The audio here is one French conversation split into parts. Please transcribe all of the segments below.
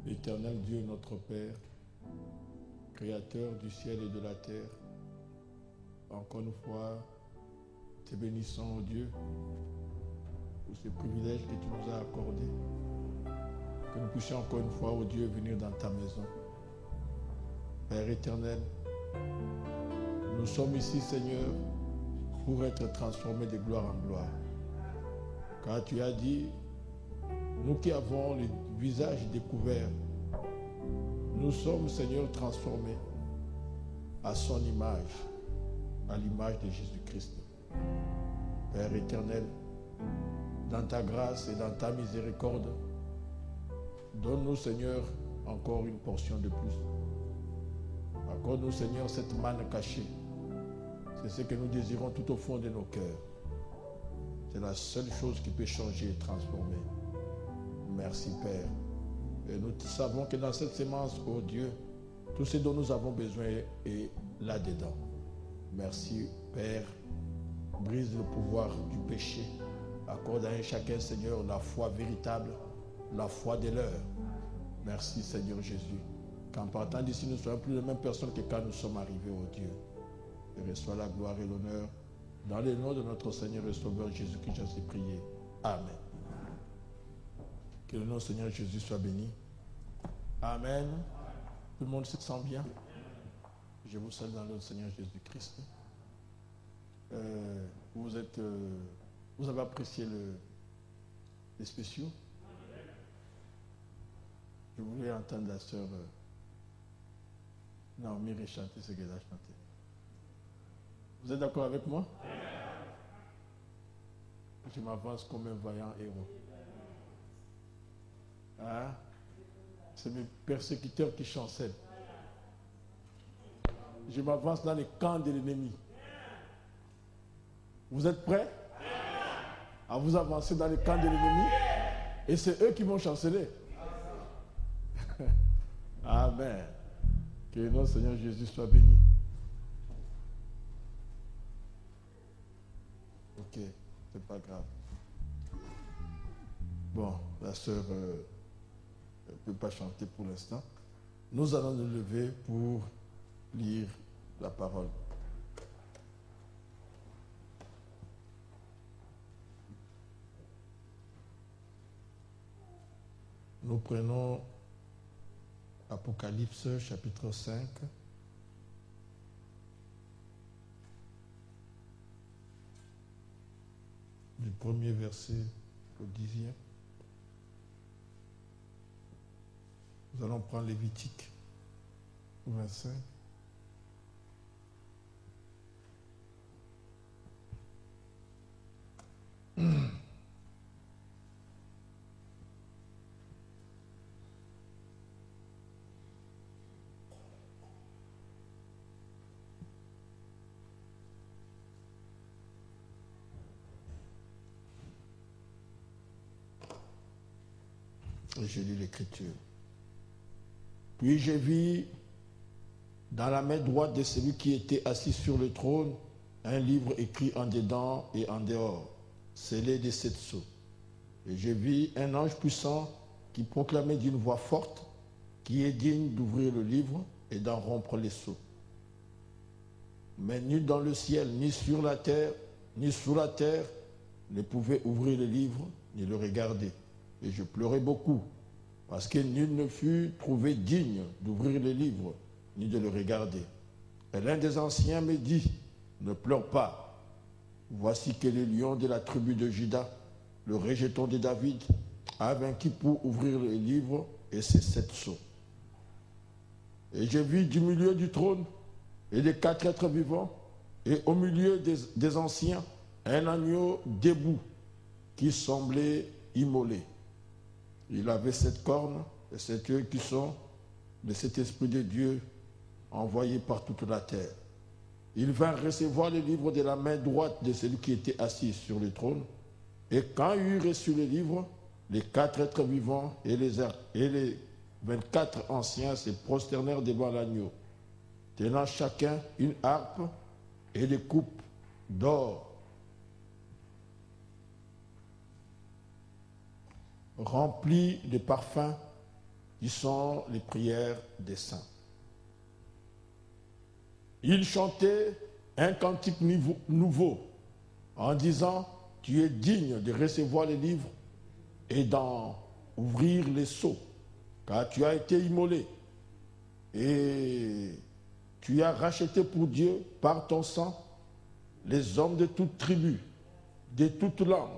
Éternel Dieu, notre Père, Créateur du ciel et de la terre, encore une fois, te bénissons, oh Dieu, pour ce privilège que tu nous as accordé, que nous puissions encore une fois, oh Dieu, venir dans ta maison. Père éternel, nous sommes ici, Seigneur, pour être transformés de gloire en gloire. Car tu as dit, nous qui avons le visage découvert, nous sommes, Seigneur, transformés à son image, à l'image de Jésus-Christ. Père éternel, dans ta grâce et dans ta miséricorde, donne-nous, Seigneur, encore une portion de plus. Accorde-nous, Seigneur, cette manne cachée. C'est ce que nous désirons tout au fond de nos cœurs. C'est la seule chose qui peut changer et transformer. Merci, Père. Et nous savons que dans cette sémence, oh Dieu, tout ce dont nous avons besoin est là-dedans. Merci, Père. Brise le pouvoir du péché. Accorde à un chacun, Seigneur, la foi véritable, la foi de l'heure. Merci, Seigneur Jésus. Qu'en partant d'ici, nous ne soyons plus les mêmes personnes que quand nous sommes arrivés, oh Dieu. Et reçois la gloire et l'honneur. Dans le nom de notre Seigneur et Sauveur Jésus-Christ, j'ai prié. Amen. Que le nom du Seigneur Jésus soit béni. Amen. Tout le monde se sent bien. Je vous salue dans le nom du Seigneur Jésus-Christ. Vous avez apprécié les spéciaux. Je voulais entendre la sœur Naomi chanter ce qu'elle a chanté. Vous êtes d'accord avec moi? Je m'avance comme un vaillant héros. Hein? C'est mes persécuteurs qui chancellent. Je m'avance dans les camps de l'ennemi. Vous êtes prêts à vous avancer dans les camps de l'ennemi? Et c'est eux qui vont chanceler. Amen. Que le nom du Seigneur Jésus soit béni. Ok, c'est pas grave. Bon, la sœur ne peut pas chanter pour l'instant. Nous allons nous lever pour lire la parole. Nous prenons Apocalypse chapitre 5. Du premier verset au 10e. Nous allons prendre Lévitique 25. Et je lis l'Écriture. Puis je vis dans la main droite de celui qui était assis sur le trône un livre écrit en dedans et en dehors, scellé de 7 sceaux. Et je vis un ange puissant qui proclamait d'une voix forte, qui est digne d'ouvrir le livre et d'en rompre les sceaux. Mais nul dans le ciel, ni sur la terre, ni sous la terre, ne pouvait ouvrir le livre, ni le regarder. Et je pleurais beaucoup, parce que nul ne fut trouvé digne d'ouvrir le livre, ni de le regarder. Et l'un des anciens me dit, ne pleure pas. Voici que le lion de la tribu de Juda, le rejeton de David, a vaincu pour ouvrir le livre et ses 7 sceaux. Et je vis du milieu du trône et des 4 êtres vivants, et au milieu des anciens, un agneau debout qui semblait immolé. Il avait 7 cornes et 7 yeux qui sont de cet esprit de Dieu envoyé par toute la terre. Il vint recevoir le livre de la main droite de celui qui était assis sur le trône. Et quand il eut reçu le livre, les 4 êtres vivants et les 24 anciens se prosternèrent devant l'agneau, tenant chacun une harpe et des coupes d'or remplies de parfums qui sont les prières des saints. Il chantait un cantique nouveau en disant « Tu es digne de recevoir les livres et d'en ouvrir les sceaux, car tu as été immolé et tu as racheté pour Dieu par ton sang les hommes de toute tribu, de toute langue,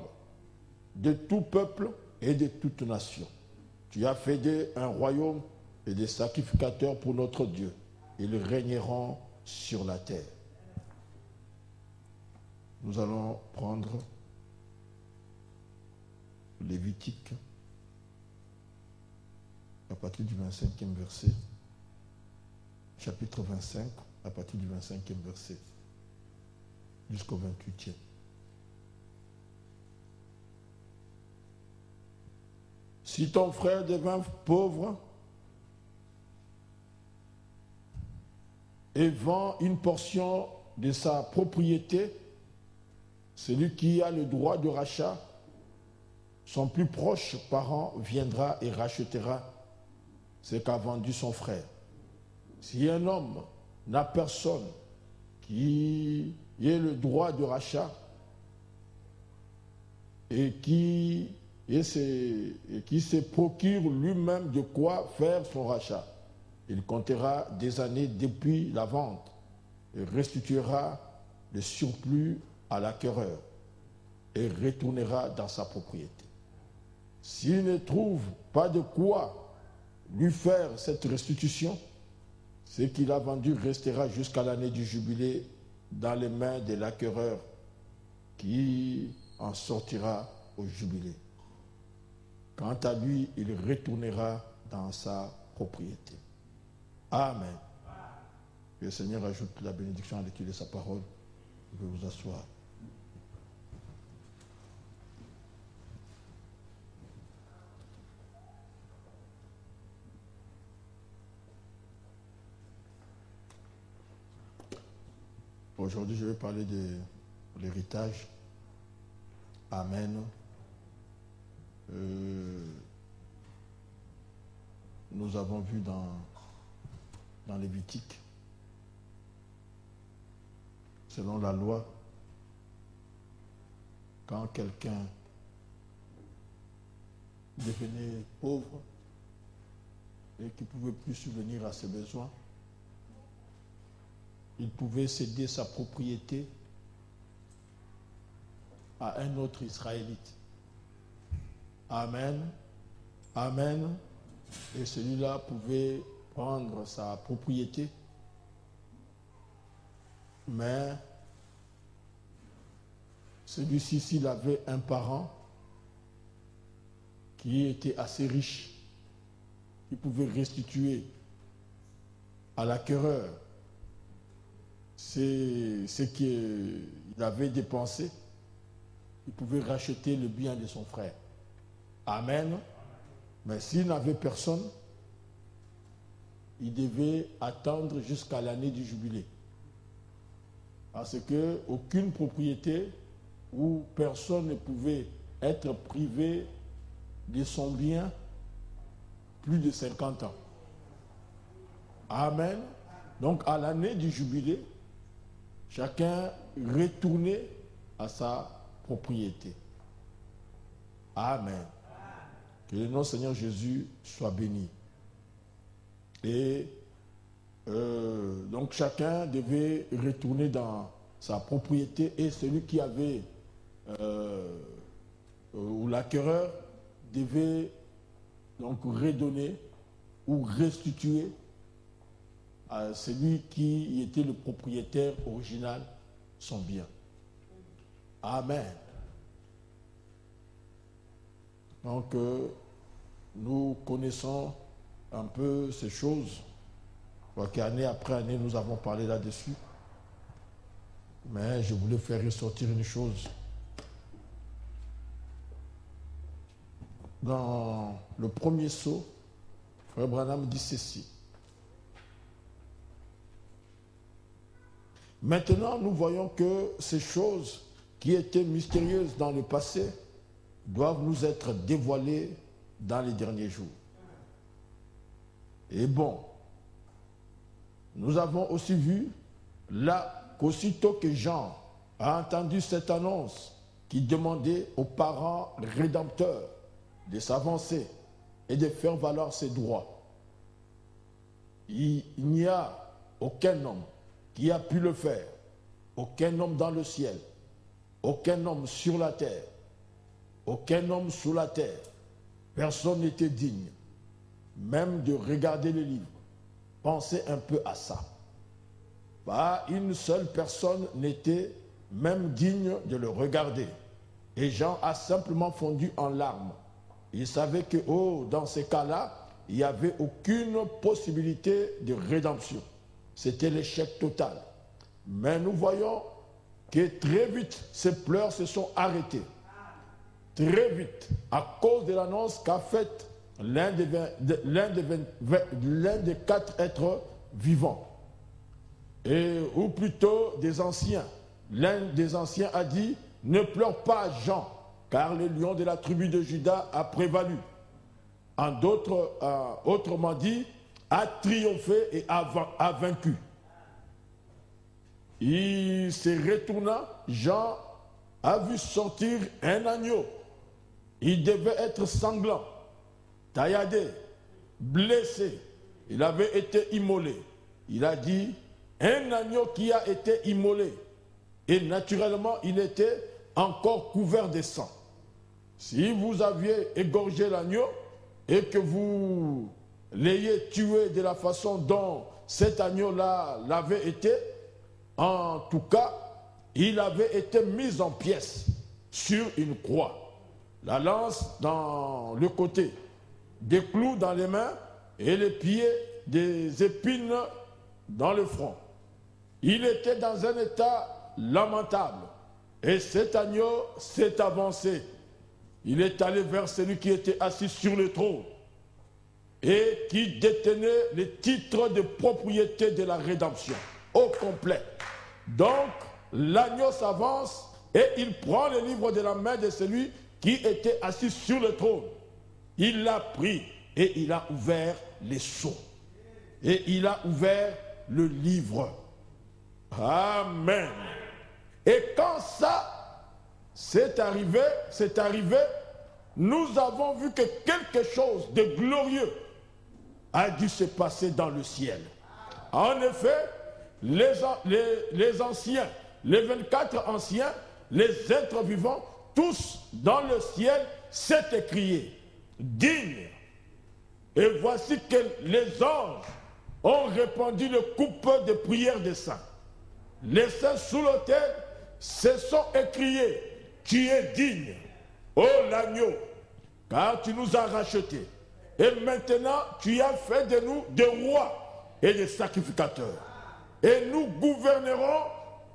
de tout peuple et de toute nation. Tu as fait d'eux un royaume et des sacrificateurs pour notre Dieu. Ils régneront sur la terre. » Nous allons prendre Lévitique à partir du 25e verset, chapitre 25, à partir du 25e verset, jusqu'au 28e. Si ton frère devint pauvre et vend une portion de sa propriété, celui qui a le droit de rachat, son plus proche parent viendra et rachètera ce qu'a vendu son frère. Si un homme n'a personne qui ait le droit de rachat et qui se procure lui-même de quoi faire son rachat, il comptera des années depuis la vente et restituera le surplus à l'acquéreur et retournera dans sa propriété. S'il ne trouve pas de quoi lui faire cette restitution, ce qu'il a vendu restera jusqu'à l'année du jubilé dans les mains de l'acquéreur qui en sortira au jubilé. Quant à lui, il retournera dans sa propriété. Amen. Que le Seigneur ajoute la bénédiction à l'étude de sa parole. Vous pouvez vous asseoir. Aujourd'hui, je vais parler de l'héritage. Amen. Nous avons vu dans Lévitique, selon la loi, quand quelqu'un devenait pauvre et qui ne pouvait plus subvenir à ses besoins, il pouvait céder sa propriété à un autre Israélite. Amen. Amen. Et celui-là pouvait prendre sa propriété, mais celui-ci, s'il avait un parent qui était assez riche, il pouvait restituer à l'acquéreur ce qu'il avait dépensé, il pouvait racheter le bien de son frère. Amen. Mais s'il n'avait personne, il devait attendre jusqu'à l'année du jubilé. Parce qu'aucune propriété où personne ne pouvait être privé de son bien plus de 50 ans. Amen. Donc à l'année du jubilé, chacun retournait à sa propriété. Amen. Que le nom du Seigneur Jésus soit béni. Et donc chacun devait retourner dans sa propriété et celui qui avait, ou l'acquéreur, devait donc redonner ou restituer à celui qui était le propriétaire original son bien. Amen. Donc, nous connaissons un peu ces choses. Année après année, nous avons parlé là-dessus. Mais je voulais faire ressortir une chose. Dans le premier sceau, Frère Branham dit ceci. Maintenant, nous voyons que ces choses qui étaient mystérieuses dans le passé doivent nous être dévoilées dans les derniers jours. et bon. Nous avons aussi vu là qu'aussitôt que Jean a entendu cette annonce qui demandait aux parents rédempteurs de s'avancer et de faire valoir ses droits, il n'y a aucun homme qui a pu le faire, aucun homme dans le ciel, aucun homme sur la terre, aucun homme sous la terre. Personne n'était digne, même de regarder les livres. Pensez un peu à ça. Pas une seule personne n'était même digne de le regarder. Et Jean a simplement fondu en larmes. Il savait que, dans ces cas-là, il n'y avait aucune possibilité de rédemption. C'était l'échec total. Mais nous voyons que très vite, ces pleurs se sont arrêtés. Très vite, à cause de l'annonce qu'a faite l'un des 4 êtres vivants, ou plutôt des anciens. L'un des anciens a dit « Ne pleure pas, Jean, car le lion de la tribu de Juda a prévalu. » Autrement dit, a triomphé et a vaincu. Il se retourna, Jean a vu sortir un agneau. Il devait être sanglant, tailladé, blessé. Il avait été immolé. Il a dit, un agneau qui a été immolé. Et naturellement, il était encore couvert de sang. Si vous aviez égorgé l'agneau et que vous l'ayez tué de la façon dont cet agneau-là l'avait été, en tout cas, il avait été mis en pièces sur une croix. La lance dans le côté, des clous dans les mains et les pieds, des épines dans le front. Il était dans un état lamentable. Et cet agneau s'est avancé. Il est allé vers celui qui était assis sur le trône et qui détenait les titres de propriété de la rédemption au complet. Donc, l'agneau s'avance et il prend le livre de la main de celui qui était assis sur le trône. Il l'a pris et il a ouvert les sceaux. Et il a ouvert le livre. Amen. Et quand ça s'est arrivé, nous avons vu que quelque chose de glorieux a dû se passer dans le ciel. En effet, les anciens, les 24 anciens, les êtres vivants, tous dans le ciel s'étaient écriés, dignes. Et voici que les anges ont répandu le coupe de prière des saints. Les saints sous l'autel se sont écriés, tu es digne, ô l'agneau, car tu nous as rachetés. Et maintenant, tu as fait de nous des rois et des sacrificateurs. Et nous gouvernerons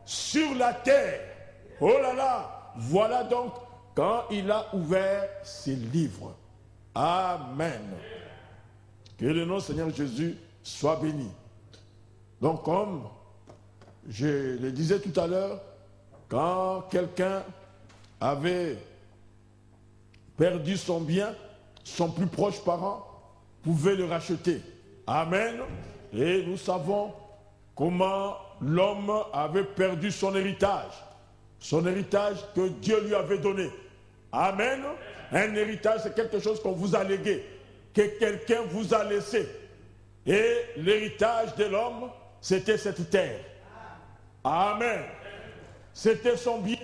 sur la terre. Oh là là, voilà donc quand il a ouvert ses livres. Amen. Que le nom du Seigneur Jésus soit béni. Donc comme je le disais tout à l'heure, quand quelqu'un avait perdu son bien, son plus proche parent pouvait le racheter. Amen. Et nous savons comment l'homme avait perdu son héritage que Dieu lui avait donné. Amen. Un héritage, c'est quelque chose qu'on vous a légué, que quelqu'un vous a laissé. Et l'héritage de l'homme, c'était cette terre. Amen. C'était son bien.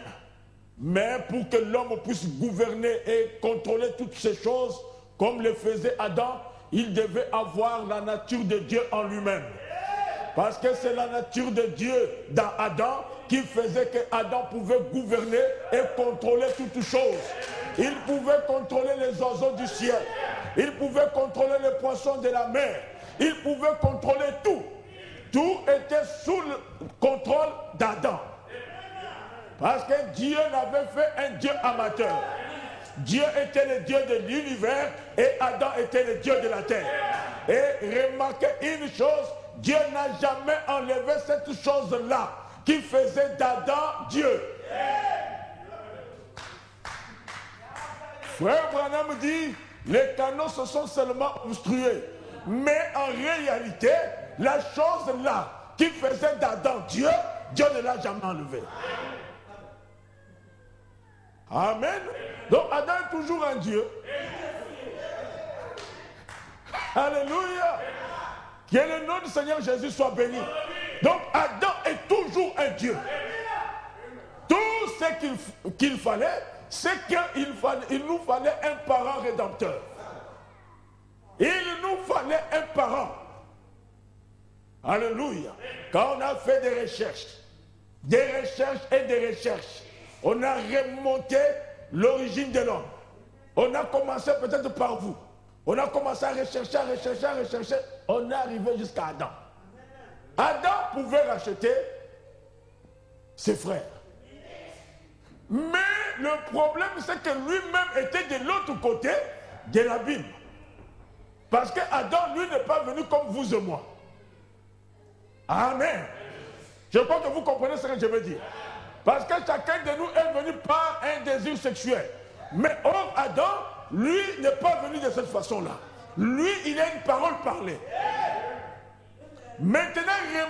Mais pour que l'homme puisse gouverner et contrôler toutes ces choses, comme le faisait Adam, il devait avoir la nature de Dieu en lui-même. Parce que c'est la nature de Dieu dans Adam qui faisait que Adam pouvait gouverner et contrôler toutes choses. Il pouvait contrôler les oiseaux du ciel. Il pouvait contrôler les poissons de la mer. Il pouvait contrôler tout. Tout était sous le contrôle d'Adam. Parce que Dieu l'avait fait un Dieu amateur. Dieu était le Dieu de l'univers et Adam était le Dieu de la terre. Et remarquez une chose, Dieu n'a jamais enlevé cette chose-là qui faisait d'Adam Dieu. Frère Branham dit, les canaux se sont seulement obstrués. Mais en réalité, la chose là qui faisait d'Adam Dieu, Dieu ne l'a jamais enlevé. Amen. Donc Adam est toujours un Dieu. Alléluia. Que le nom du Seigneur Jésus soit béni. Donc Adam est toujours un Dieu. Tout ce qu'il fallait, c'est qu'il nous fallait un parent rédempteur. Il nous fallait un parent. Alléluia. Quand on a fait des recherches et des recherches, on a remonté l'origine de l'homme. On a commencé peut-être par vous. On a commencé à rechercher. On est arrivé jusqu'à Adam. Adam pouvait racheter ses frères. Mais le problème, c'est que lui-même était de l'autre côté de l'abîme. Parce que Adam, lui, n'est pas venu comme vous et moi. Amen. Je crois que vous comprenez ce que je veux dire. Parce que chacun de nous est venu par un désir sexuel. Mais or, Adam, lui, n'est pas venu de cette façon-là. Lui, il a une parole parlée. Maintenant,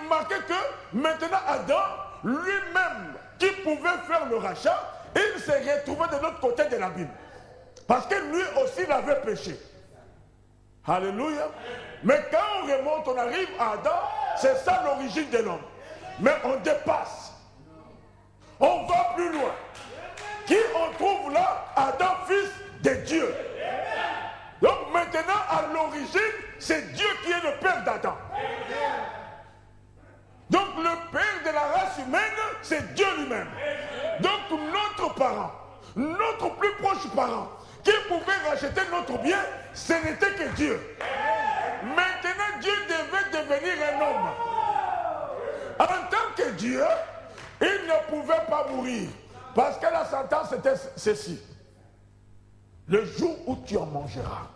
remarquez que maintenant, Adam, lui-même, qui pouvait faire le rachat, il s'est retrouvé de l'autre côté de l'abîme. Parce que lui aussi, il avait péché. Alléluia. Mais quand on remonte, on arrive à Adam, c'est ça l'origine de l'homme. Mais on dépasse. On va plus loin. Qui on trouve là? Adam, fils de Dieu. Donc maintenant, à l'origine, c'est Dieu qui est le père d'Adam. Donc le père de la race humaine, c'est Dieu lui-même. Donc notre parent, notre plus proche parent, qui pouvait racheter notre bien, ce n'était que Dieu. Maintenant, Dieu devait devenir un homme. En tant que Dieu, il ne pouvait pas mourir. Parce que la sentence était ceci. Le jour où tu en mangeras,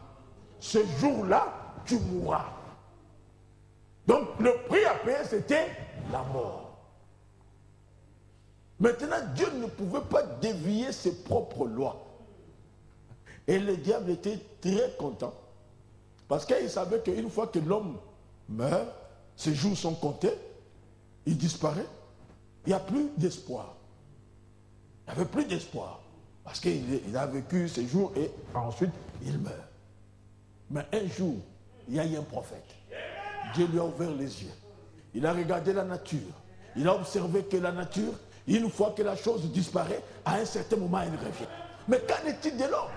ce jour-là, tu mourras. Donc le prix à payer, c'était la mort. Maintenant, Dieu ne pouvait pas dévier ses propres lois. Et le diable était très content. Parce qu'il savait qu'une fois que l'homme meurt, ses jours sont comptés, il disparaît, il n'y a plus d'espoir. Il n'y avait plus d'espoir. Parce qu'il a vécu ses jours et ensuite il meurt. Mais un jour, il y a eu un prophète. Dieu lui a ouvert les yeux. Il a regardé la nature. Il a observé que la nature, une fois que la chose disparaît, à un certain moment, elle revient. Mais qu'en est-il de l'homme?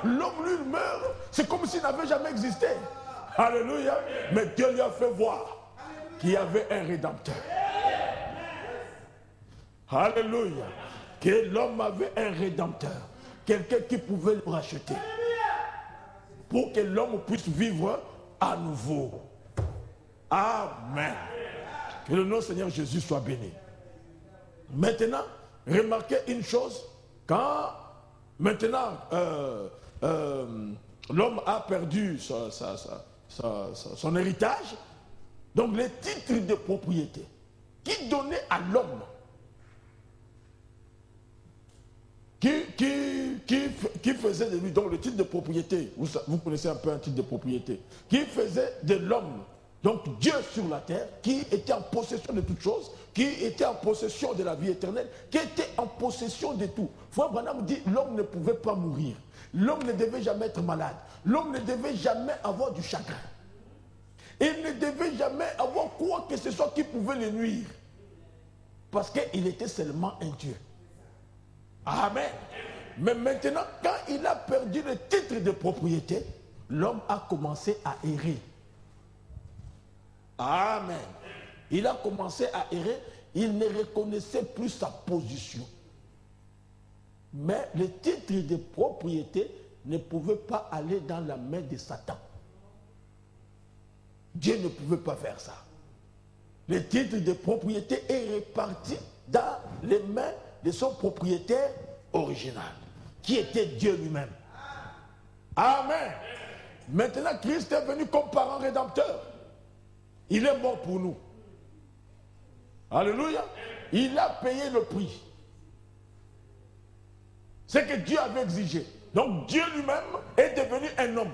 L'homme, lui, meurt. C'est comme s'il n'avait jamais existé. Alléluia. Mais Dieu lui a fait voir qu'il y avait un rédempteur. Alléluia. Que l'homme avait un rédempteur. Quelqu'un qui pouvait le racheter. Pour que l'homme puisse vivre à nouveau. Amen. Que le nom du Seigneur Jésus soit béni. Maintenant, remarquez une chose. Quand maintenant l'homme a perdu son héritage, donc les titres de propriété qui donnaient à l'homme, qui faisait de lui, donc le titre de propriété, vous connaissez un peu un titre de propriété, qui faisait de l'homme, donc Dieu sur la terre, qui était en possession de toutes choses, qui était en possession de la vie éternelle, qui était en possession de tout. Frère Branham dit, l'homme ne pouvait pas mourir, l'homme ne devait jamais être malade, l'homme ne devait jamais avoir du chagrin, il ne devait jamais avoir quoi que ce soit qui pouvait le nuire, parce qu'il était seulement un Dieu. Amen. Mais maintenant, quand il a perdu le titre de propriété, l'homme a commencé à errer. Amen. Il a commencé à errer, il ne reconnaissait plus sa position. Mais le titre de propriété ne pouvait pas aller dans la main de Satan. Dieu ne pouvait pas faire ça. Le titre de propriété est réparti dans les mains de son propriétaire original, qui était Dieu lui-même. Amen. Maintenant, Christ est venu comme parent rédempteur. Il est mort pour nous. Alléluia. Il a payé le prix. C'est que Dieu avait exigé. Donc Dieu lui-même est devenu un homme.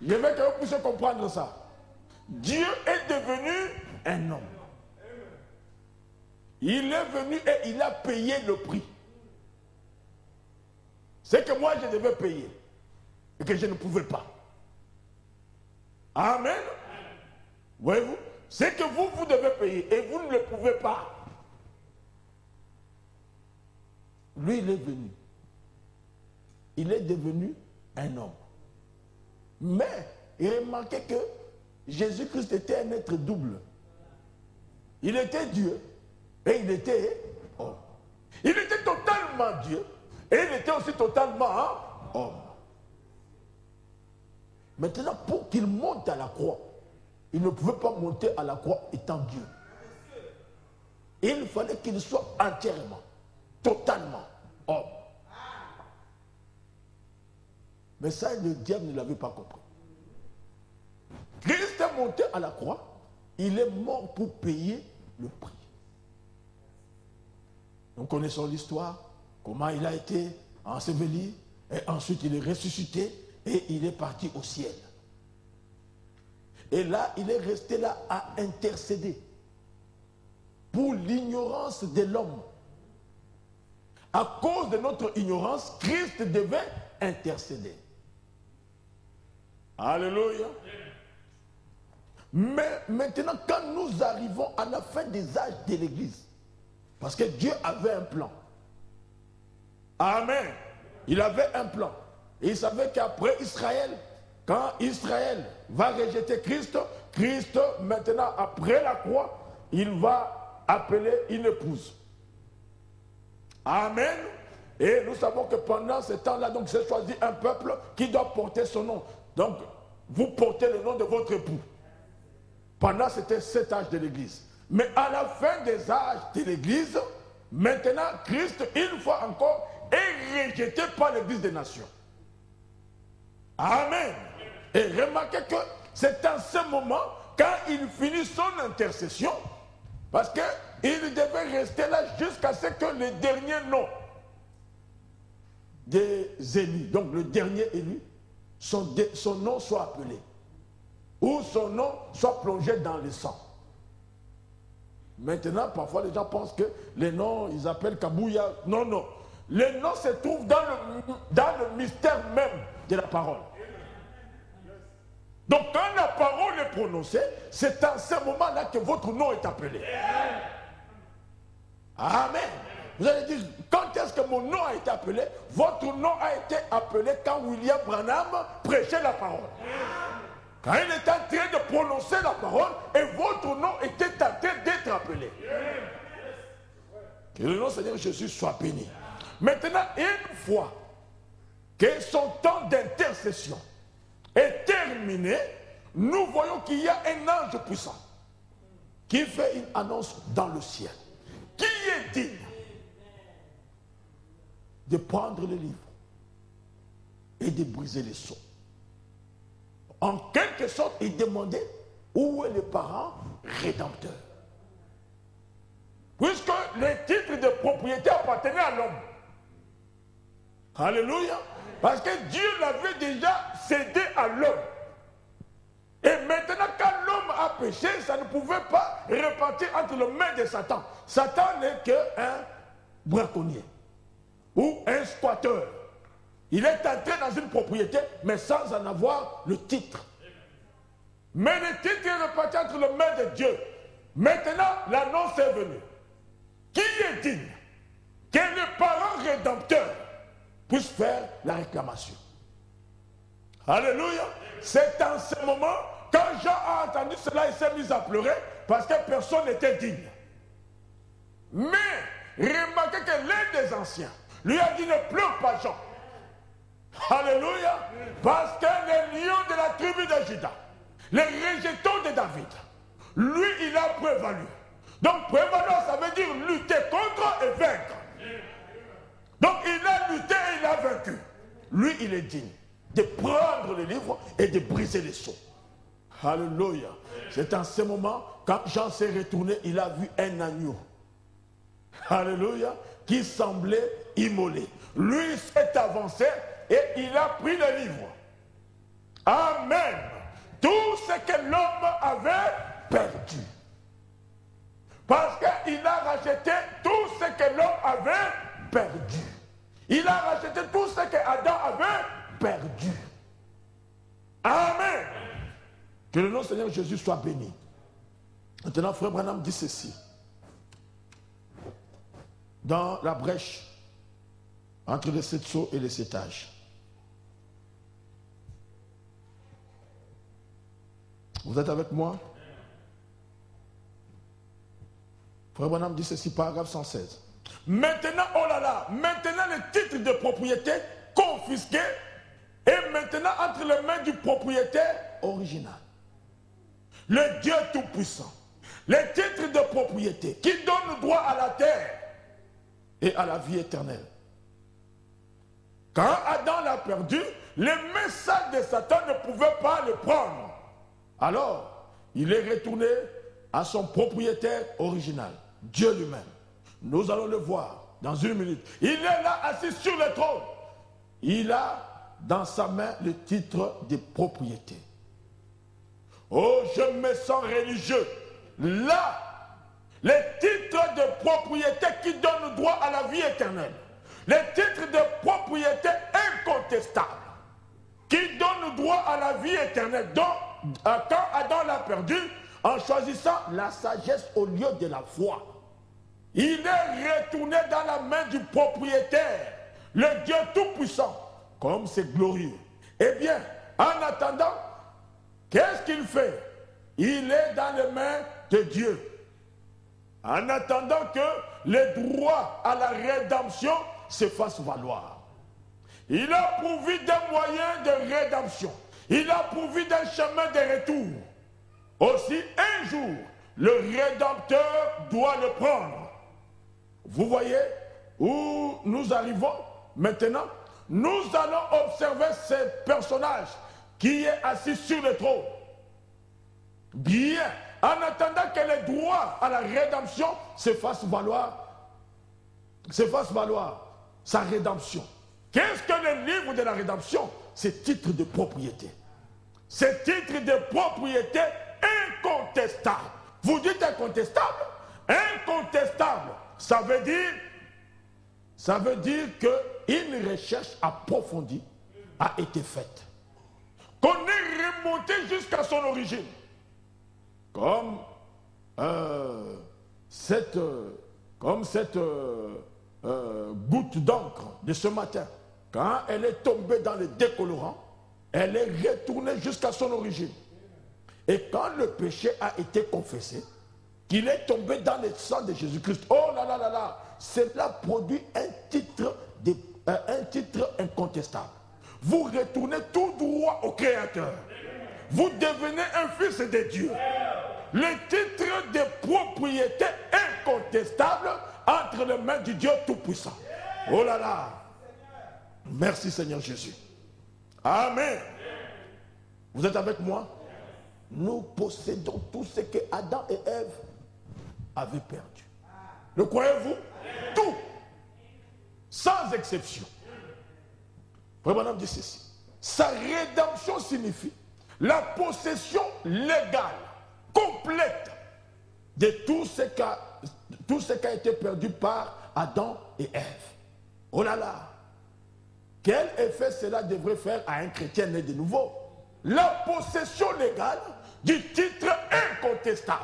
Je veux que vous puissiez comprendre ça. Dieu est devenu un homme. Il est venu et il a payé le prix. C'est que moi je devais payer et que je ne pouvais pas. Amen. Voyez-vous, c'est que vous devez payer et vous ne le pouvez pas. Lui, il est venu. Il est devenu un homme. Mais, remarquez que Jésus-Christ était un être double. Il était Dieu et il était homme. Il était totalement Dieu et il était aussi totalement homme. Maintenant, pour qu'il monte à la croix, il ne pouvait pas monter à la croix étant Dieu. Il fallait qu'il soit entièrement, totalement homme. Mais ça, le diable ne l'avait pas compris. Christ est monté à la croix, il est mort pour payer le prix. Nous connaissons l'histoire, comment il a été enseveli, et ensuite il est ressuscité, et il est parti au ciel. Et là, il est resté là à intercéder pour l'ignorance de l'homme. À cause de notre ignorance, Christ devait intercéder. Alléluia. Mais maintenant, quand nous arrivons à la fin des âges de l'Église, parce que Dieu avait un plan. Amen. Il avait un plan. Et il savait qu'après Israël, quand Israël va rejeter Christ, Christ, maintenant, après la croix, il va appeler une épouse. Amen. Et nous savons que pendant ce temps-là, donc, c'est choisi un peuple qui doit porter son nom. Donc, vous portez le nom de votre époux. Pendant cet âge de l'Église. Mais à la fin des âges de l'Église, maintenant, Christ, une fois encore, est rejeté par l'Église des nations. Amen. Et remarquez que c'est en ce moment, quand il finit son intercession, parce qu'il devait rester là jusqu'à ce que le dernier nom des élus, donc le dernier élu, son nom soit appelé. Ou son nom soit plongé dans le sang. Maintenant, parfois les gens pensent que les noms, ils appellent Kabouya. Non, non. Les noms se trouvent dans le mystère même de la parole. Donc quand la parole est prononcée, c'est en ce moment-là que votre nom est appelé. Amen. Vous allez dire, quand est-ce que mon nom a été appelé? Votre nom a été appelé quand William Branham prêchait la parole. Quand il était en train de prononcer la parole et votre nom était en train d'être appelé. Que le nom du Seigneur Jésus soit béni. Maintenant, une fois que son temps d'intercession est terminé, nous voyons qu'il y a un ange puissant qui fait une annonce dans le ciel. Qui est digne de prendre le livre et de briser les sceaux? En quelque sorte, il demandait où est le parent rédempteur. Puisque les titres de propriété appartenaient à l'homme. Alléluia. Parce que Dieu l'avait déjà cédé à l'homme. Et maintenant, quand l'homme a péché, ça ne pouvait pas repartir entre les mains de Satan. Satan n'est qu'un braconnier ou un squatteur. Il est entré dans une propriété, mais sans en avoir le titre. Mais le titre est reparti entre les mains de Dieu. Maintenant, l'annonce est venue. Qui est digne que le parent rédempteur puisse faire la réclamation? Alléluia. C'est en ce moment, quand Jean a entendu cela, il s'est mis à pleurer parce que personne n'était digne. Mais, remarquez que l'un des anciens lui a dit, ne pleure pas Jean. Alléluia. Parce que les lions de la tribu de Juda, les rejetons de David, lui, il a prévalu. Donc, prévaloir, ça veut dire lutter contre et vaincre. Donc, il a lutté et il a vaincu. Lui, il est digne de prendre le livre et de briser les sceaux. Alléluia. C'est en ce moment, quand Jean s'est retourné, il a vu un agneau. Alléluia. Qui semblait immolé. Lui s'est avancé et il a pris le livre. Amen. Tout ce que l'homme avait perdu. Parce qu'il a racheté tout ce que l'homme avait perdu. Il a racheté tout ce que Adam avait perdu. Amen. Que le nom du Seigneur Jésus soit béni. Maintenant, frère Branham dit ceci. Dans la brèche entre les 7 sceaux et les 7 âges. Vous êtes avec moi? Frère Branham dit ceci, paragraphe 116. Maintenant, oh là là, maintenant les titres de propriété confisqués et maintenant entre les mains du propriétaire original. Le Dieu Tout-Puissant. Les titres de propriété qui donnent droit à la terre et à la vie éternelle. Quand Adam l'a perdu, les messages de Satan ne pouvaient pas le prendre. Alors, il est retourné à son propriétaire original, Dieu lui-même. Nous allons le voir dans une minute. Il est là assis sur le trône. Il a dans sa main le titre de propriété. Oh, je me sens religieux. Là, les titres de propriété qui donnent droit à la vie éternelle. Les titres de propriété incontestables qui donnent droit à la vie éternelle. Donc, quand Adam l'a perdu, en choisissant la sagesse au lieu de la foi, il est retourné dans la main du propriétaire, le Dieu Tout-Puissant, comme c'est glorieux. Eh bien, en attendant, qu'est-ce qu'il fait? Il est dans les mains de Dieu. En attendant que les droits à la rédemption se fassent valoir. Il a pourvu d'un moyen de rédemption. Il a pourvu d'un chemin de retour. Aussi, un jour, le Rédempteur doit le prendre. Vous voyez où nous arrivons maintenant? Nous allons observer ce personnage qui est assis sur le trône. Bien, en attendant que les droits à la rédemption se fassent valoir sa rédemption. Qu'est-ce que le livre de la rédemption? C'est titre de propriété. C'est titre de propriété incontestable. Vous dites incontestable? Incontestable, ça veut dire qu'une recherche approfondie a été faite. Qu'on est remonté jusqu'à son origine. Comme cette goutte d'encre de ce matin, quand elle est tombée dans le décolorant, elle est retournée jusqu'à son origine. Et quand le péché a été confessé, qu'il est tombé dans le sang de Jésus-Christ, oh là là là là, cela produit un titre incontestable. Vous retournez tout droit au Créateur. Vous devenez un fils de Dieu. Le titre de propriété incontestable entre les mains du Dieu Tout-Puissant. Oh là là. Merci Seigneur Jésus. Amen. Vous êtes avec moi? Nous possédons tout ce que Adam et Ève avaient perdu. Le croyez-vous? Tout. Sans exception. Frère Branham dit ceci. Sa rédemption signifie la possession légale, complète de tout ce qui a été perdu par Adam et Ève. Oh là là! Quel effet cela devrait faire à un chrétien né de nouveau? La possession légale du titre incontestable,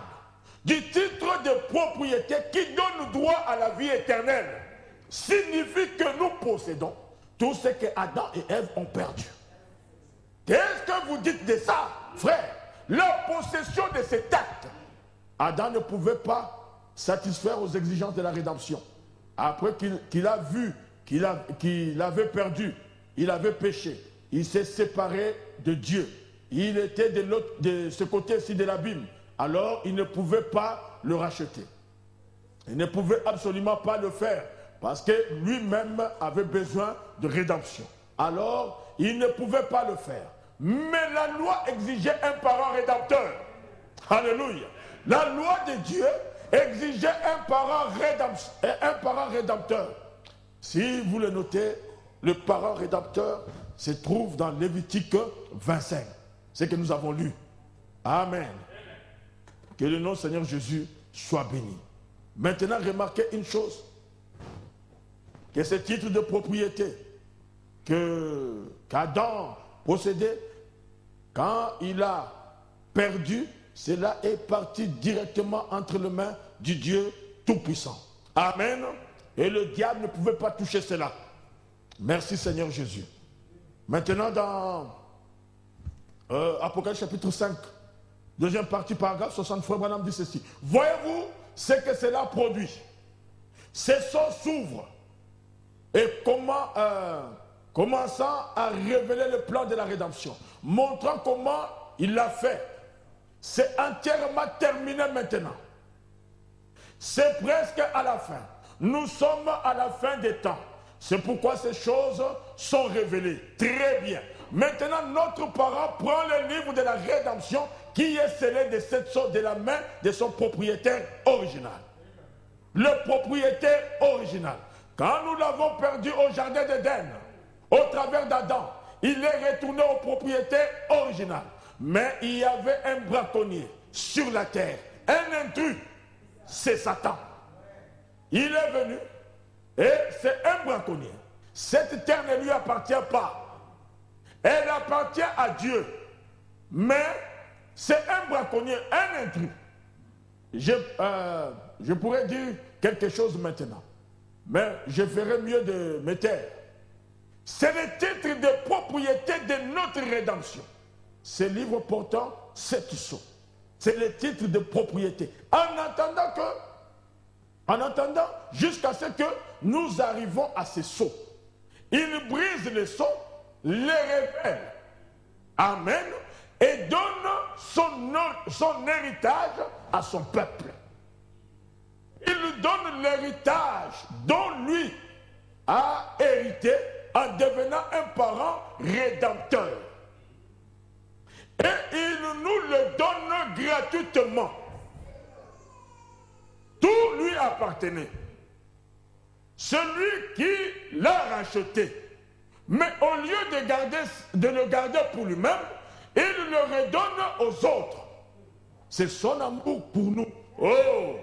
du titre de propriété qui donne droit à la vie éternelle, signifie que nous possédons tout ce que Adam et Ève ont perdu. Qu'est-ce que vous dites de ça, frère? La possession de cet acte. Adam ne pouvait pas satisfaire aux exigences de la rédemption. Après qu'il a vu qu'il avait perdu, il avait péché, il s'est séparé de Dieu. Il était de ce côté-ci de l'abîme. Alors, il ne pouvait pas le racheter. Il ne pouvait absolument pas le faire parce que lui-même avait besoin de rédemption. Alors, il ne pouvait pas le faire. Mais la loi exigeait un parent rédempteur. Alléluia. La loi de Dieu exigeait un parent rédempteur. Si vous le notez, le parent rédempteur se trouve dans Lévitique 25. C'est que nous avons lu. Amen. Que le nom du Seigneur Jésus soit béni. Maintenant, remarquez une chose. Que ce titre de propriété qu'Adam possédait, quand il a perdu, cela est parti directement entre les mains du Dieu Tout-Puissant. Amen. Et le diable ne pouvait pas toucher cela. Merci Seigneur Jésus. Maintenant dans Apocalypse chapitre 5, deuxième partie, paragraphe 60, Frère Branham dit ceci. Voyez-vous ce que cela produit? Ces sceaux s'ouvrent et commençant à révéler le plan de la rédemption, montrant comment il l'a fait. C'est entièrement terminé maintenant. C'est presque à la fin. Nous sommes à la fin des temps. C'est pourquoi ces choses sont révélées. Très bien. Maintenant, notre parent prend le livre de la rédemption qui est scellé de cette sorte de la main de son propriétaire original. Le propriétaire original. Quand nous l'avons perdu au jardin d'Éden, au travers d'Adam, il est retourné au propriétaire original. Mais il y avait un braconnier sur la terre, un intrus, c'est Satan. Il est venu et c'est un braconnier. Cette terre ne lui appartient pas. Elle appartient à Dieu. Mais c'est un braconnier, un intrus. Je pourrais dire quelque chose maintenant, mais je ferai mieux de me taire. C'est le titre de propriété de notre rédemption. Ce livre portant 7 sceaux. C'est le titre de propriété. En attendant, jusqu'à ce que nous arrivons à ces sceaux. Il brise les sceaux, les révèle. Amen. Et donne son héritage à son peuple. Il donne l'héritage dont lui a hérité en devenant un parent rédempteur. Et il nous le donne gratuitement. Tout lui appartenait. Celui qui l'a racheté. Mais au lieu de le garder pour lui-même, il le redonne aux autres. C'est son amour pour nous. Oh!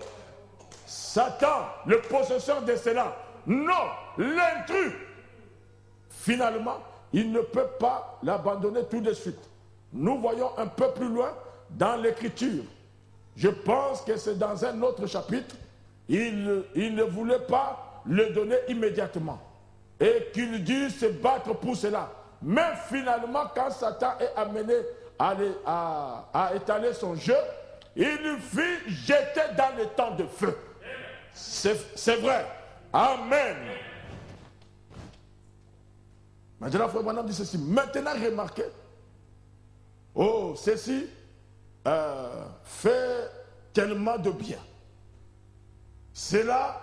Satan, le possesseur de cela. Non, l'intrus. Finalement, il ne peut pas l'abandonner tout de suite. Nous voyons un peu plus loin dans l'Écriture. Je pense que c'est dans un autre chapitre. Il ne voulait pas le donner immédiatement. Et qu'il dut se battre pour cela. Mais finalement, quand Satan est amené à étaler son jeu, il fut jeté dans le temps de feu. C'est vrai. Amen. Maintenant, Frère Branham dit ceci. Maintenant, remarquez. Oh, ceci fait tellement de bien. C'est là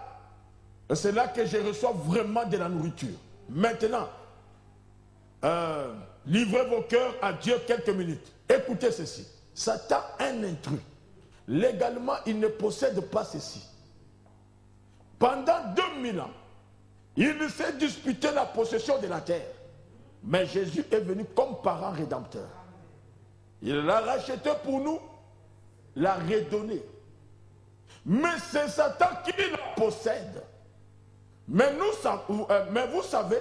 que je reçois vraiment de la nourriture. Maintenant, livrez vos cœurs à Dieu quelques minutes. Écoutez ceci. Satan est un intrus. Légalement, il ne possède pas ceci. Pendant 2000 ans, il s'est disputé la possession de la terre. Mais Jésus est venu comme parent rédempteur. Il l'a racheté pour nous, l'a redonné. Mais c'est Satan qui la possède. Mais vous savez,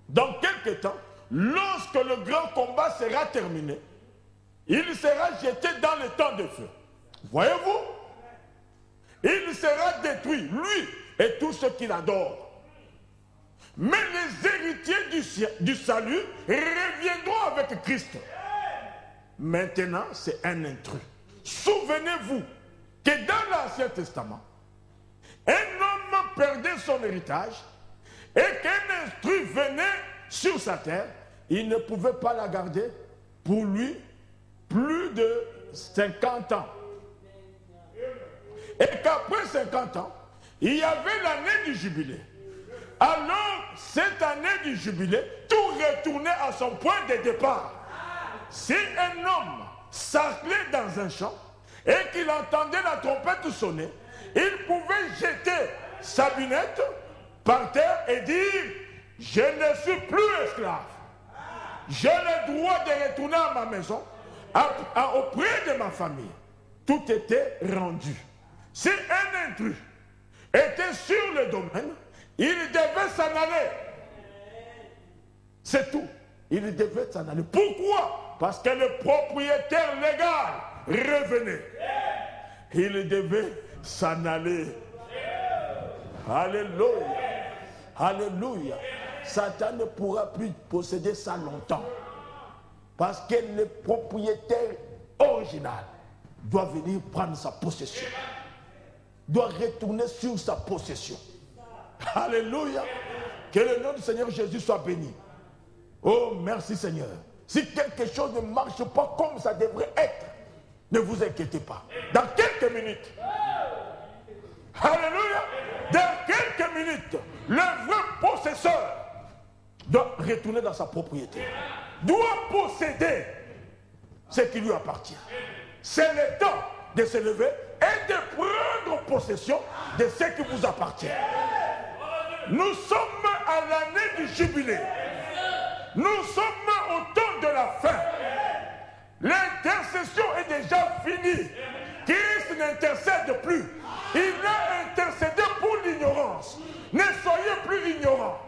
dans quelque temps, lorsque le grand combat sera terminé, il sera jeté dans le temps de feu. Voyez-vous? Il sera détruit, lui et tous ceux qui l'adorent. Mais les héritiers du salut reviendront avec Christ. Maintenant, c'est un intrus. Souvenez-vous que dans l'Ancien Testament, un homme perdait son héritage et qu'un intrus venait sur sa terre, il ne pouvait pas la garder pour lui plus de 50 ans. Et qu'après 50 ans, il y avait l'année du jubilé. Alors, cette année du jubilé, tout retournait à son point de départ. Si un homme s'arclait dans un champ et qu'il entendait la trompette sonner, il pouvait jeter sa lunette par terre et dire « je ne suis plus esclave. J'ai le droit de retourner à ma maison, auprès de ma famille. Tout était rendu. Si un intrus était sur le domaine, il devait s'en aller. C'est tout. Il devait s'en aller. Pourquoi? Parce que le propriétaire légal revenait. Il devait s'en aller. Alléluia. Alléluia. Satan ne pourra plus posséder ça longtemps. Parce que le propriétaire original doit venir prendre sa possession. Doit retourner sur sa possession. Alléluia. Que le nom du Seigneur Jésus soit béni. Oh, merci Seigneur. Si quelque chose ne marche pas comme ça devrait être, ne vous inquiétez pas. Dans quelques minutes, alléluia, dans quelques minutes, le vrai possesseur doit retourner dans sa propriété. Doit posséder ce qui lui appartient. C'est le temps de se lever et de prendre possession de ce qui vous appartient. Nous sommes à l'année du jubilé. Nous sommes au temps de la fin. L'intercession est déjà finie. Christ n'intercède plus. Il a intercédé pour l'ignorance. Ne soyez plus ignorants.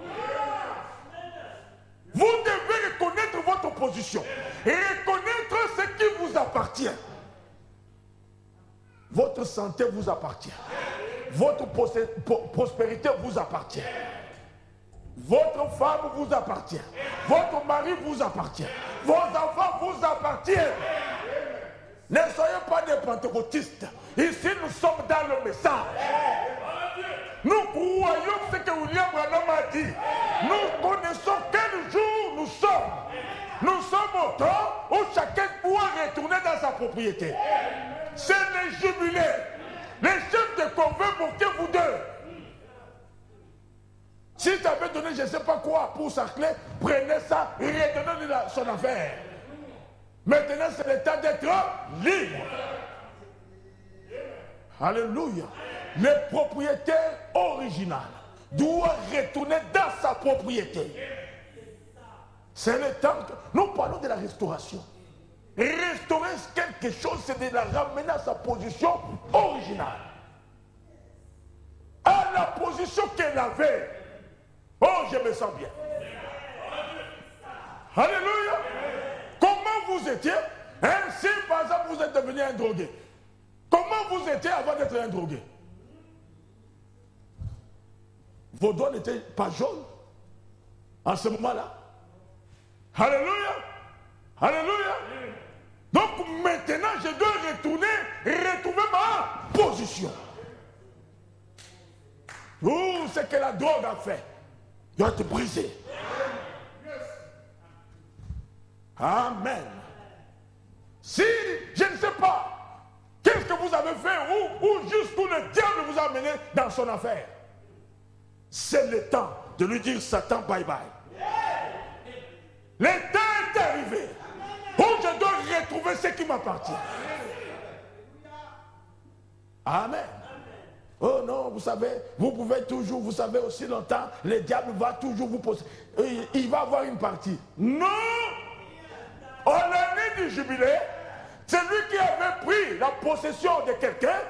Vous devez reconnaître votre position et reconnaître ce qui vous appartient. Votre santé vous appartient. Votre prospérité vous appartient. Votre femme vous appartient. Votre mari vous appartient. Vos enfants vous appartiennent. Ne soyez pas des pentecôtistes. Ici, nous sommes dans le message. Nous croyons ce que William Branham a dit. Nous connaissons quel jour nous sommes. Nous sommes au temps où chacun doit retourner dans sa propriété. C'est le jubilé. Les chefs de convoquer vous deux. Si tu avais donné je ne sais pas quoi pour sa clé, prenez ça et redonnez-lui son affaire. Maintenant, c'est le temps d'être libre. Alléluia. Le propriétaire original doit retourner dans sa propriété. C'est le temps que nous parlons de la restauration. Restaurer quelque chose, c'est de la ramener à sa position originale. À la position qu'elle avait. Oh, je me sens bien. Alléluia. Comment vous étiez? Si par exemple vous êtes devenu un drogué. Comment vous étiez avant d'être un drogué? Vos doigts n'étaient pas jaunes en ce moment-là. Alléluia. Alléluia. Donc maintenant je dois retrouver ma position. Tout ce que la drogue a fait doit être brisé. Amen. Si je ne sais pas, qu'est-ce que vous avez fait ou jusqu'où le diable vous a amené dans son affaire? C'est le temps de lui dire Satan bye bye. Le temps est arrivé où je dois retrouver ce qui m'appartient. Amen. Oh non, vous savez, vous pouvez toujours, vous savez aussi longtemps, le diable va toujours vous poser. Il va avoir une partie. Non! En l'année du jubilé, celui qui avait pris la possession de quelqu'un,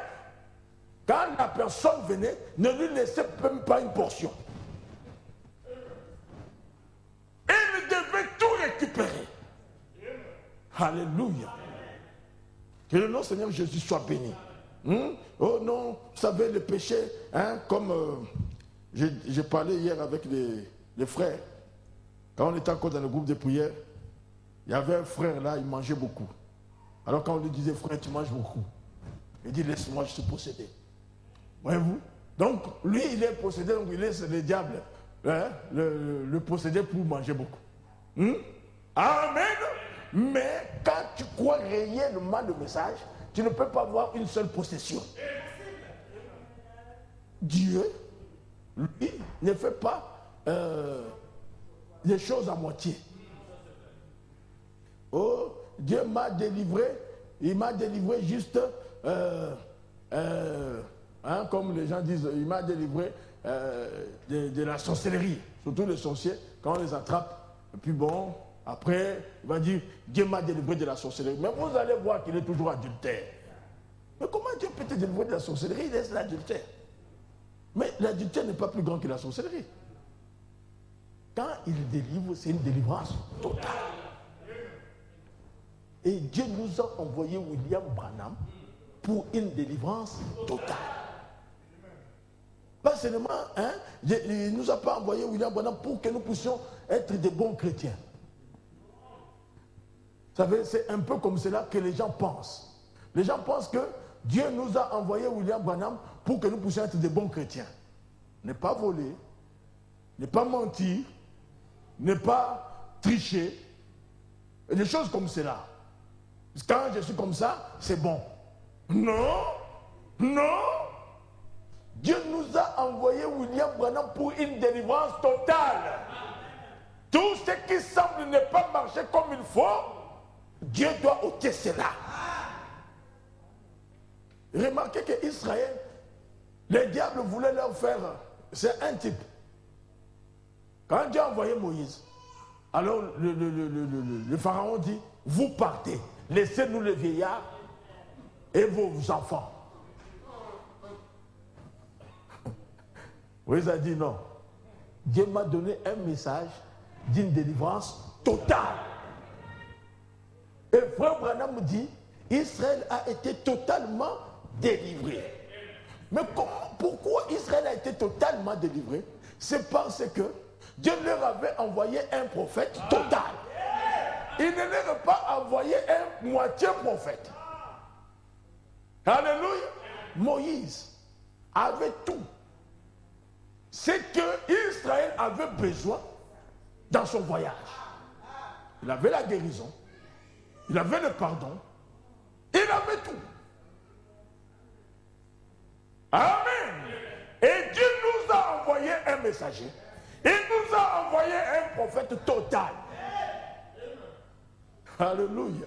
quand la personne venait, ne lui laissait même pas une portion. Il devait tout récupérer. Alléluia. Que le nom du Seigneur Jésus soit béni. Oh non, vous savez, le péché, comme j'ai parlé hier avec les frères, quand on était encore dans le groupe de prière, il y avait un frère là, il mangeait beaucoup. Alors quand on lui disait, frère, tu manges beaucoup, il dit, laisse-moi, je suis possédé. Voyez-vous? Donc, lui, il est possédé, donc il laisse le diable le posséder pour manger beaucoup. Amen. Mais quand tu crois réellement le message, tu ne peux pas avoir une seule possession. Dieu, lui, ne fait pas les choses à moitié. Oh, Dieu m'a délivré, il m'a délivré juste, comme les gens disent, il m'a délivré de la sorcellerie. surtout les sorciers, quand on les attrape, et puis bon, après, il va dire, Dieu m'a délivré de la sorcellerie. Mais vous allez voir qu'il est toujours adultère. Mais comment Dieu peut te délivrer de la sorcellerie? Il laisse l'adultère. Mais l'adultère n'est pas plus grand que la sorcellerie. Quand il délivre, c'est une délivrance totale. Et Dieu nous a envoyé William Branham pour une délivrance totale. Pas seulement, hein, il ne nous a pas envoyé William Branham pour que nous puissions être des bons chrétiens. Vous savez, c'est un peu comme cela que les gens pensent. Les gens pensent que Dieu nous a envoyé William Branham pour que nous puissions être des bons chrétiens. Ne pas voler, ne pas mentir, ne pas tricher, et des choses comme cela. Quand je suis comme ça, c'est bon. Non, non. Dieu nous a envoyé William Branham pour une délivrance totale. Tout ce qui semble ne pas marcher comme il faut, Dieu doit ôter cela. Remarquez qu'Israël, les diables voulaient leur faire, c'est un type. Quand Dieu a envoyé Moïse, alors le pharaon dit, vous partez, laissez-nous les vieillards et vos enfants. Moïse a dit non. Dieu m'a donné un message d'une délivrance totale. Et frère Branham me dit, Israël a été totalement délivré. Mais pourquoi Israël a été totalement délivré? C'est parce que Dieu leur avait envoyé un prophète total. Il ne leur a pas envoyé un moitié prophète. Alléluia. Moïse avait tout. C'est que Israël avait besoin dans son voyage. Il avait la guérison. Il avait le pardon. Il avait tout. Amen. Et Dieu nous a envoyé un messager. Il nous a envoyé un prophète total. Alléluia.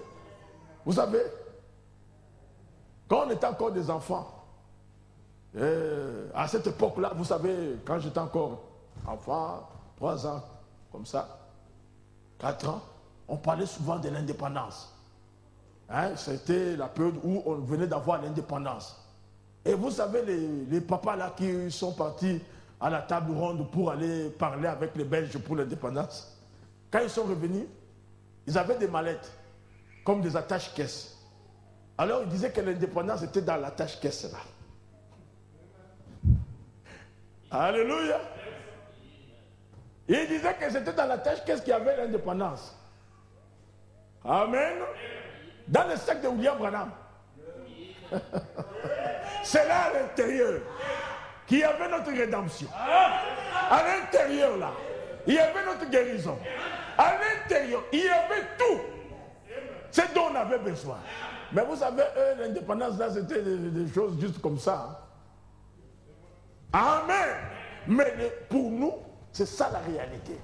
Vous savez, quand on était encore des enfants, à cette époque-là, vous savez, quand j'étais encore enfant, 3 ans, comme ça, 4 ans, on parlait souvent de l'indépendance. Hein, c'était la période où on venait d'avoir l'indépendance. Et vous savez, les papas là qui sont partis à la table ronde pour aller parler avec les Belges pour l'indépendance, quand ils sont revenus, ils avaient des mallettes, comme des attaches-caisses. Alors ils disaient que l'indépendance était dans l'attache-caisse là. Alléluia. Ils disaient que c'était dans l'attache-caisse qu'il y avait l'indépendance. Amen. Dans le sac de William Branham. C'est là à l'intérieur qu'il y avait notre rédemption. À l'intérieur là, il y avait notre guérison. À l'intérieur, il y avait tout. C'est dont on avait besoin. Mais vous savez, l'indépendance là, c'était des choses juste comme ça. Hein? Amen. Mais pour nous, c'est ça la réalité.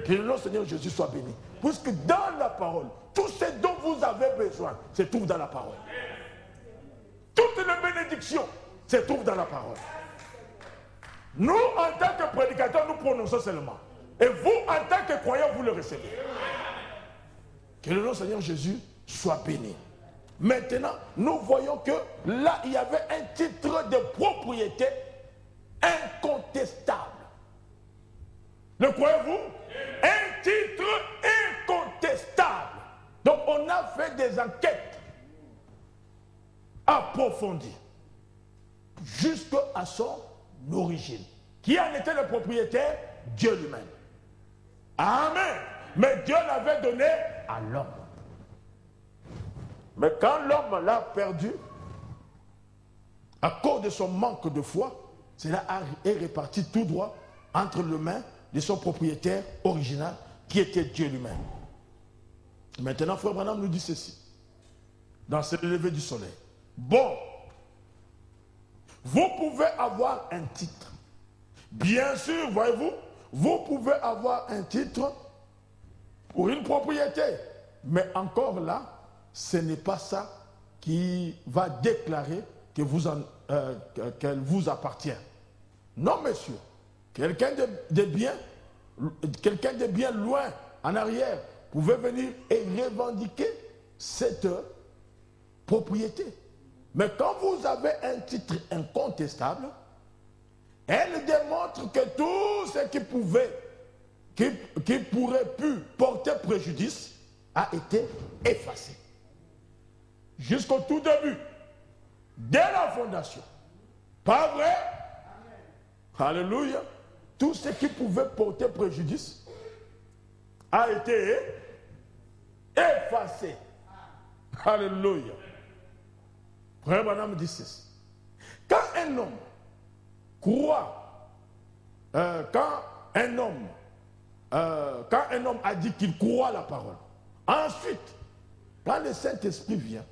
Que le Seigneur Jésus soit béni. Puisque dans la parole, tout ce dont vous avez besoin se trouve dans la parole. Toutes les bénédictions se trouvent dans la parole. Nous, en tant que prédicateurs, nous prononçons seulement. Et vous, en tant que croyants, vous le recevez. Que le Seigneur Jésus soit béni. Maintenant, nous voyons que là, il y avait un titre de propriété incontestable. Le croyez-vous? Un titre incontestable. Donc, on a fait des enquêtes approfondies jusqu'à son origine. Qui en était le propriétaire? Dieu lui-même. Amen. Mais Dieu l'avait donné à l'homme. Mais quand l'homme l'a perdu, à cause de son manque de foi, cela est réparti tout droit entre les mains de son propriétaire original, qui était Dieu lui-même. Maintenant, Frère Branham nous dit ceci, dans ce lever du soleil. Bon, vous pouvez avoir un titre. Bien sûr, voyez-vous, vous pouvez avoir un titre pour une propriété. Mais encore là, ce n'est pas ça qui va déclarer qu'elle vous appartient. Non, monsieur. Quelqu'un de bien quelqu'un de bien loin, en arrière, pouvait venir et revendiquer cette propriété. Mais quand vous avez un titre incontestable, elle démontre que tout ce qui pourrait pu porter préjudice a été effacé. Jusqu'au tout début, dès la fondation. Pas vrai? Alléluia. Tout ce qui pouvait porter préjudice a été effacé. Alléluia. Frère Branham dit ceci. Quand un homme croit, quand un homme a dit qu'il croit la parole, ensuite, quand le Saint-Esprit vient,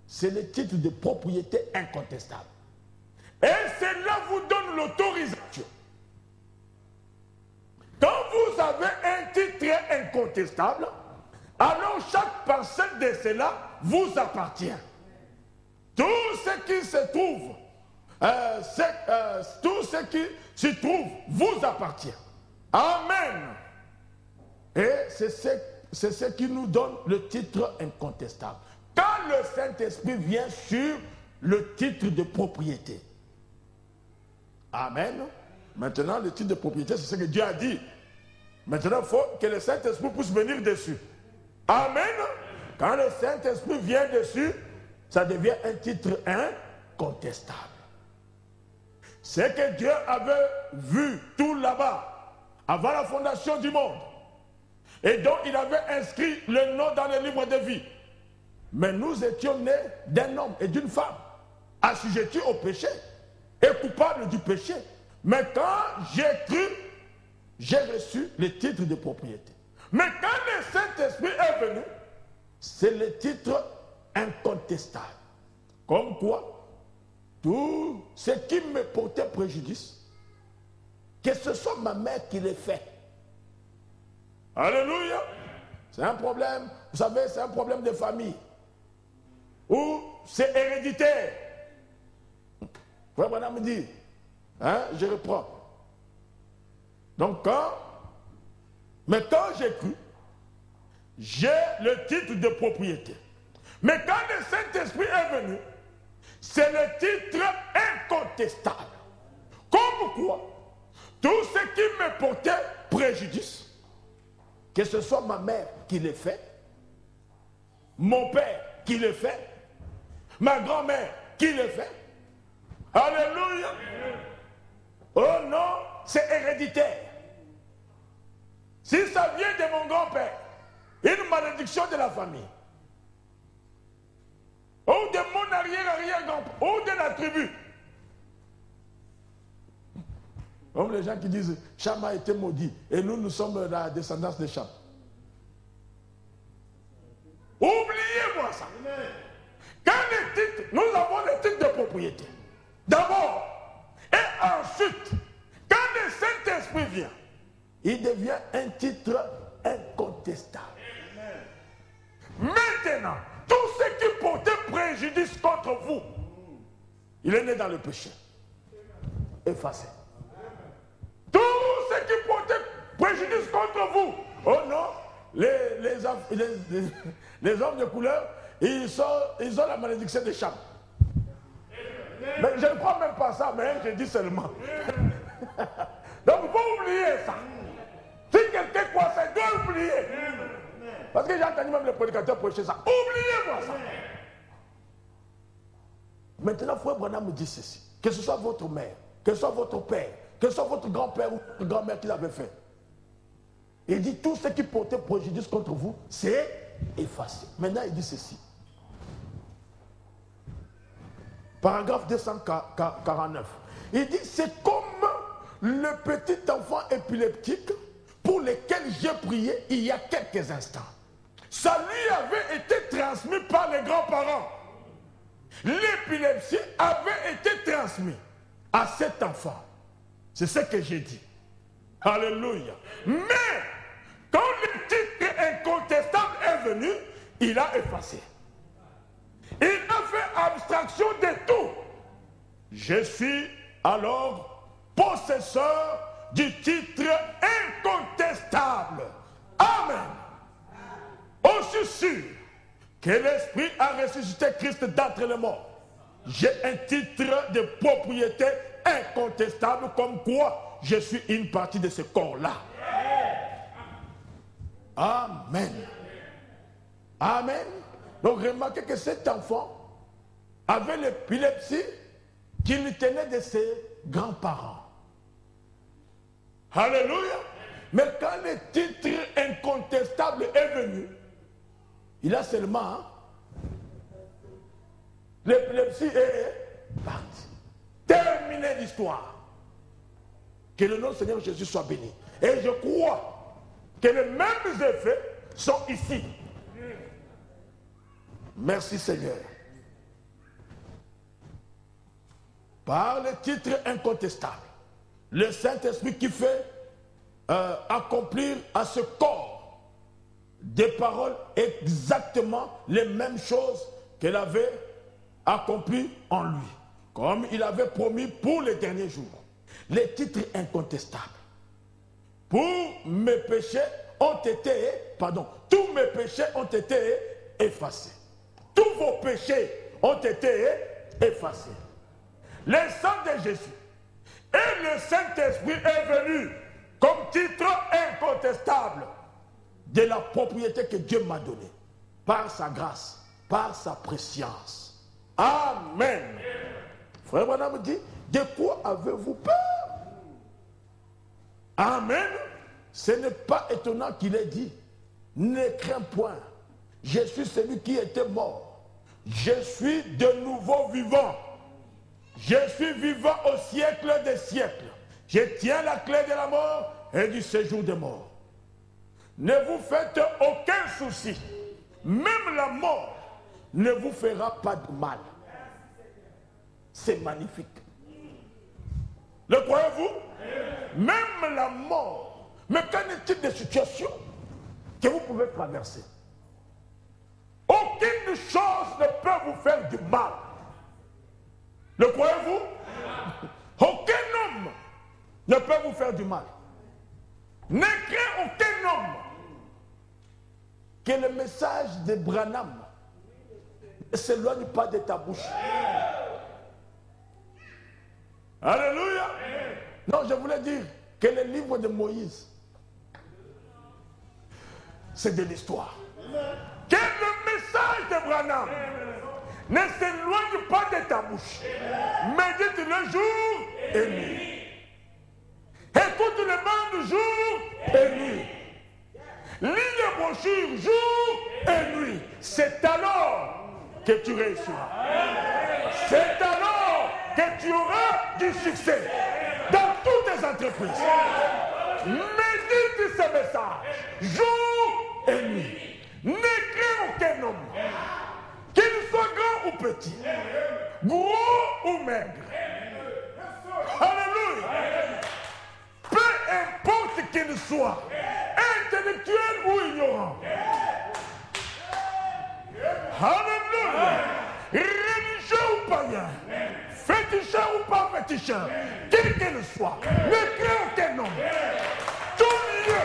c'est le titre de propriété incontestable. Et cela vous donne l'autorisation. Quand vous avez un titre incontestable, alors chaque parcelle de cela vous appartient. Tout ce qui se trouve, tout ce qui se trouve vous appartient. Amen. Et c'est ce qui nous donne le titre incontestable. Quand le Saint-Esprit vient sur le titre de propriété. Amen. Maintenant, le titre de propriété, c'est ce que Dieu a dit. Maintenant, il faut que le Saint-Esprit puisse venir dessus. Amen. Quand le Saint-Esprit vient dessus, ça devient un titre incontestable. C'est que Dieu avait vu tout là-bas, avant la fondation du monde. Et donc, il avait inscrit le nom dans le livre de vie. Mais nous étions nés d'un homme et d'une femme, assujettis au péché et coupables du péché. Mais quand j'ai cru, j'ai reçu le titre de propriété. Mais quand le Saint-Esprit est venu, c'est le titre incontestable. Comme quoi, tout ce qui me portait préjudice, que ce soit ma mère qui l'ait fait. Alléluia. C'est un problème, vous savez, c'est un problème de famille. Ou c'est héréditaire. Frère Branham me dit, hein, je reprends. Donc mais quand j'ai cru, j'ai le titre de propriété. Mais quand le Saint-Esprit est venu, c'est le titre incontestable. Comme quoi, tout ce qui me portait préjudice, que ce soit ma mère qui l'ait fait, mon père qui l'ait fait, ma grand-mère qui l'ait fait, alléluia. Oh non, c'est héréditaire. Si ça vient de mon grand-père, une malédiction de la famille, ou de mon arrière-arrière-grand-père, ou de la tribu. Comme les gens qui disent, Cham a été maudit, et nous sommes la descendance de Cham. Oubliez-moi ça. Quand les titres, nous avons les titres de propriété. D'abord, et ensuite, quand le Saint-Esprit vient, il devient un titre incontestable. Maintenant, tout ce qui portait préjudice contre vous, il est né dans le péché. Effacé. Tout ce qui portait préjudice contre vous, oh non, les hommes de couleur, ils ont la malédiction des Cham. Mais je ne crois même pas ça, mais je dis seulement. Donc il faut oublier ça. Si quelqu'un croit ça, il doit oublier. Parce que j'ai entendu même les prédicateurs prêcher ça. Oubliez-moi ça. Maintenant, Frère Branham me dit ceci. Que ce soit votre mère, que ce soit votre père, que ce soit votre grand-père ou votre grand-mère qui l'avait fait. Il dit tout ce qui portait préjudice contre vous, c'est effacé. Maintenant, il dit ceci. Paragraphe 249. Il dit, c'est comme le petit enfant épileptique pour lequel j'ai prié il y a quelques instants. Ça lui avait été transmis par les grands-parents. L'épilepsie avait été transmise à cet enfant. C'est ce que j'ai dit. Alléluia. Mais, quand le titre incontestable est venu, il a effacé. Il a fait abstraction de tout. Je suis alors possesseur du titre incontestable. Amen. Aussi sûr que l'Esprit a ressuscité Christ d'entre les morts, j'ai un titre de propriété incontestable comme quoi je suis une partie de ce corps-là. Amen. Amen. Donc remarquez que cet enfant avait l'épilepsie qu'il tenait de ses grands-parents. Alléluia. Mais quand le titre incontestable est venu, il a seulement l'épilepsie est partie. Terminé l'histoire. Que le nom du Seigneur Jésus soit béni. Et je crois que les mêmes effets sont ici. Merci Seigneur. Par le titre incontestable, le Saint-Esprit qui fait accomplir à ce corps des paroles exactement les mêmes choses qu'elle avait accomplies en lui, comme il avait promis pour les derniers jours. Les titres incontestables. Pour mes péchés ont été, tous mes péchés ont été effacés. Tous vos péchés ont été effacés. Le sang de Jésus et le Saint-Esprit est venu comme titre incontestable de la propriété que Dieu m'a donnée par sa grâce, par sa préscience. Amen. Frère Branham dit, de quoi avez-vous peur? Amen. Ce n'est pas étonnant qu'il ait dit, ne crains point, je suis celui qui était mort. Je suis de nouveau vivant. Je suis vivant au siècle des siècles. Je tiens la clé de la mort et du séjour des morts. Ne vous faites aucun souci. Même la mort ne vous fera pas de mal. C'est magnifique. Le croyez-vous? Même la mort. Mais qu'en est-il des situations que vous pouvez traverser? Aucune chose ne peut vous faire du mal. Le croyez-vous? Aucun homme ne peut vous faire du mal. Ne crains aucun homme. Que le message de Branham ne s'éloigne pas de ta bouche. Alléluia. Non, je voulais dire que le livre de Moïse, c'est de l'histoire. Que le message de Branham ne s'éloigne pas de ta bouche. Médite le jour et nuit. Écoute le monde jour et nuit. Lis les brochures jour et nuit. C'est alors que tu réussiras. C'est alors que tu auras du succès dans toutes tes entreprises. Médite ce message jour et nuit. Ne crains aucun homme, qu'il soit grand ou petit, gros ou maigre. Alléluia. Peu importe qu'il soit, intellectuel ou ignorant. Alléluia. Religieux ou païen, féticheur ou pas féticheur, quel qu'il soit, ne crains aucun homme. Tout lieu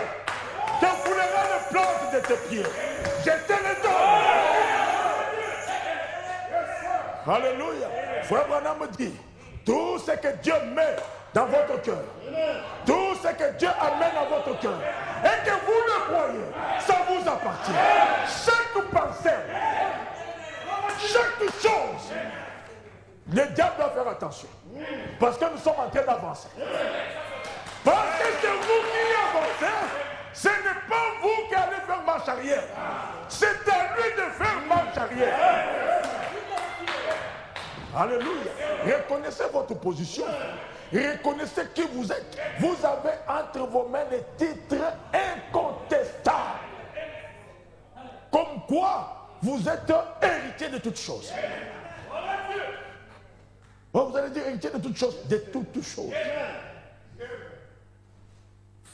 te foulera le plante de tes pieds. Je te le donne. Alléluia. Frère Branham dit, tout ce que Dieu met dans votre cœur, tout ce que Dieu amène à votre cœur, et que vous le croyez, ça vous appartient. Chaque pensée, chaque chose, le diable doit faire attention. Parce que nous sommes en train d'avancer. Parce que c'est vous qui avancez. Ce n'est pas vous qui allez faire marche arrière. C'est à lui de faire marche arrière. Alléluia. Reconnaissez votre position. Reconnaissez qui vous êtes. Vous avez entre vos mains les titres incontestables. Comme quoi, vous êtes héritier de toutes choses. Oh, vous allez dire héritier de toutes choses. De toutes choses.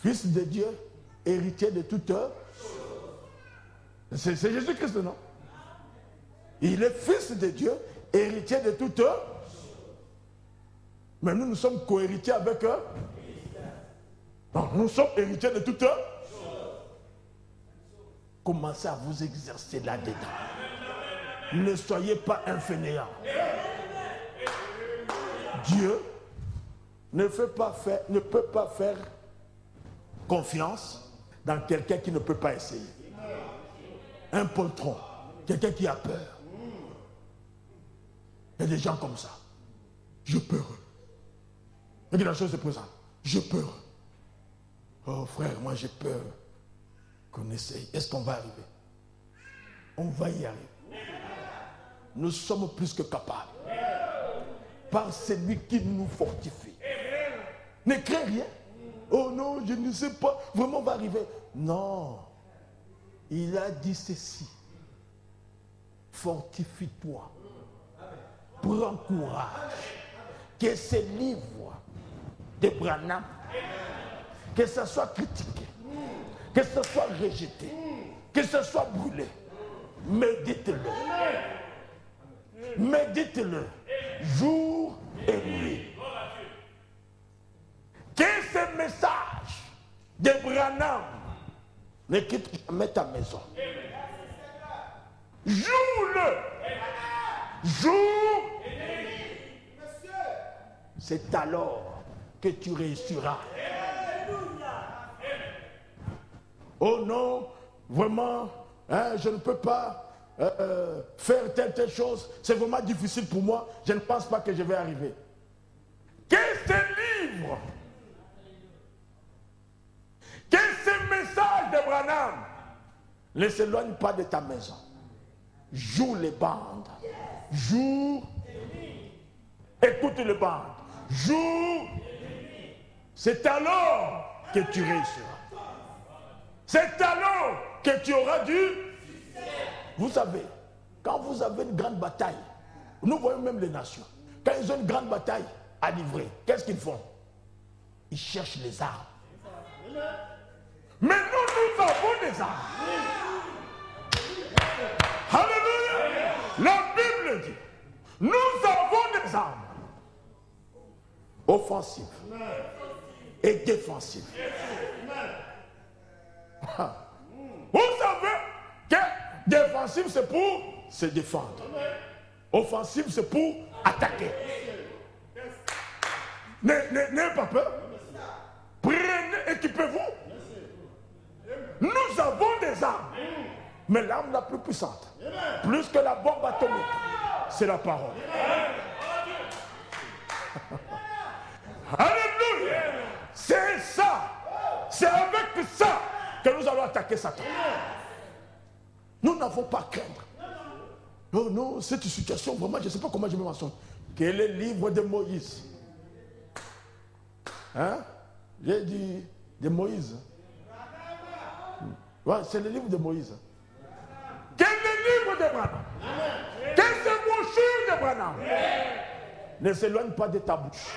Fils de Dieu, héritier de toutes choses. C'est Jésus-Christ, non? Il est fils de Dieu, héritier de toutes choses. Mais nous sommes co-héritiers avec eux. Donc nous sommes héritiers de toutes choses. Commencez à vous exercer là-dedans. Ne soyez pas un fainéant. Dieu ne peut pas faire confiance dans quelqu'un qui ne peut pas essayer. Un poltron, quelqu'un qui a peur. Il y a des gens comme ça. J'ai peur. Et que la chose se présente. J'ai peur. Oh frère, moi j'ai peur qu'on essaye. Est-ce qu'on va arriver? On va y arriver. Nous sommes plus que capables. Par celui qui nous fortifie. Ne crains rien. Oh non, je ne sais pas. Vraiment on va arriver. Non. Il a dit ceci. Fortifie-toi. Prends courage. Que ces livres de Branham, que ce soit critiqué, que ce soit rejeté, que ce soit brûlé, médite-le. Médite-le, jour et nuit. Que ce message de Branham ne quitte jamais ta maison. Joue-le, jour et nuit. C'est alors que tu réussiras. Oh non, vraiment, hein, je ne peux pas faire telle chose. C'est vraiment difficile pour moi. Je ne pense pas que je vais arriver. Que ce livre, que ce message de Branham ne s'éloigne pas de ta maison. Joue les bandes. Joue. Écoute les bandes. Joue. C'est alors que tu réussiras. C'est alors que tu auras du succès. Vous savez, quand vous avez une grande bataille, nous voyons même les nations, quand ils ont une grande bataille à livrer, qu'est-ce qu'ils font? Ils cherchent les armes. Mais nous avons des armes. Alléluia. La Bible dit, nous avons des armes offensives et défensives. Vous savez que défensif c'est pour se défendre. Offensif c'est pour attaquer. N'ayez pas peur. Prenez, équipez-vous. Nous avons des armes. Mais l'arme la plus puissante, plus que la bombe atomique, c'est la parole. Alléluia. C'est ça. C'est avec ça que nous allons attaquer Satan. Nous n'avons pas à craindre. Non, non, cette situation, vraiment, je ne sais pas comment je vais m'en sortir. Quel est le livre de Moïse? Hein? J'ai dit de Moïse. Ouais, c'est le livre de Moïse. Quel est le livre de Branham? Quelle est cette brochure de Branham? Ne s'éloigne pas de ta bouche.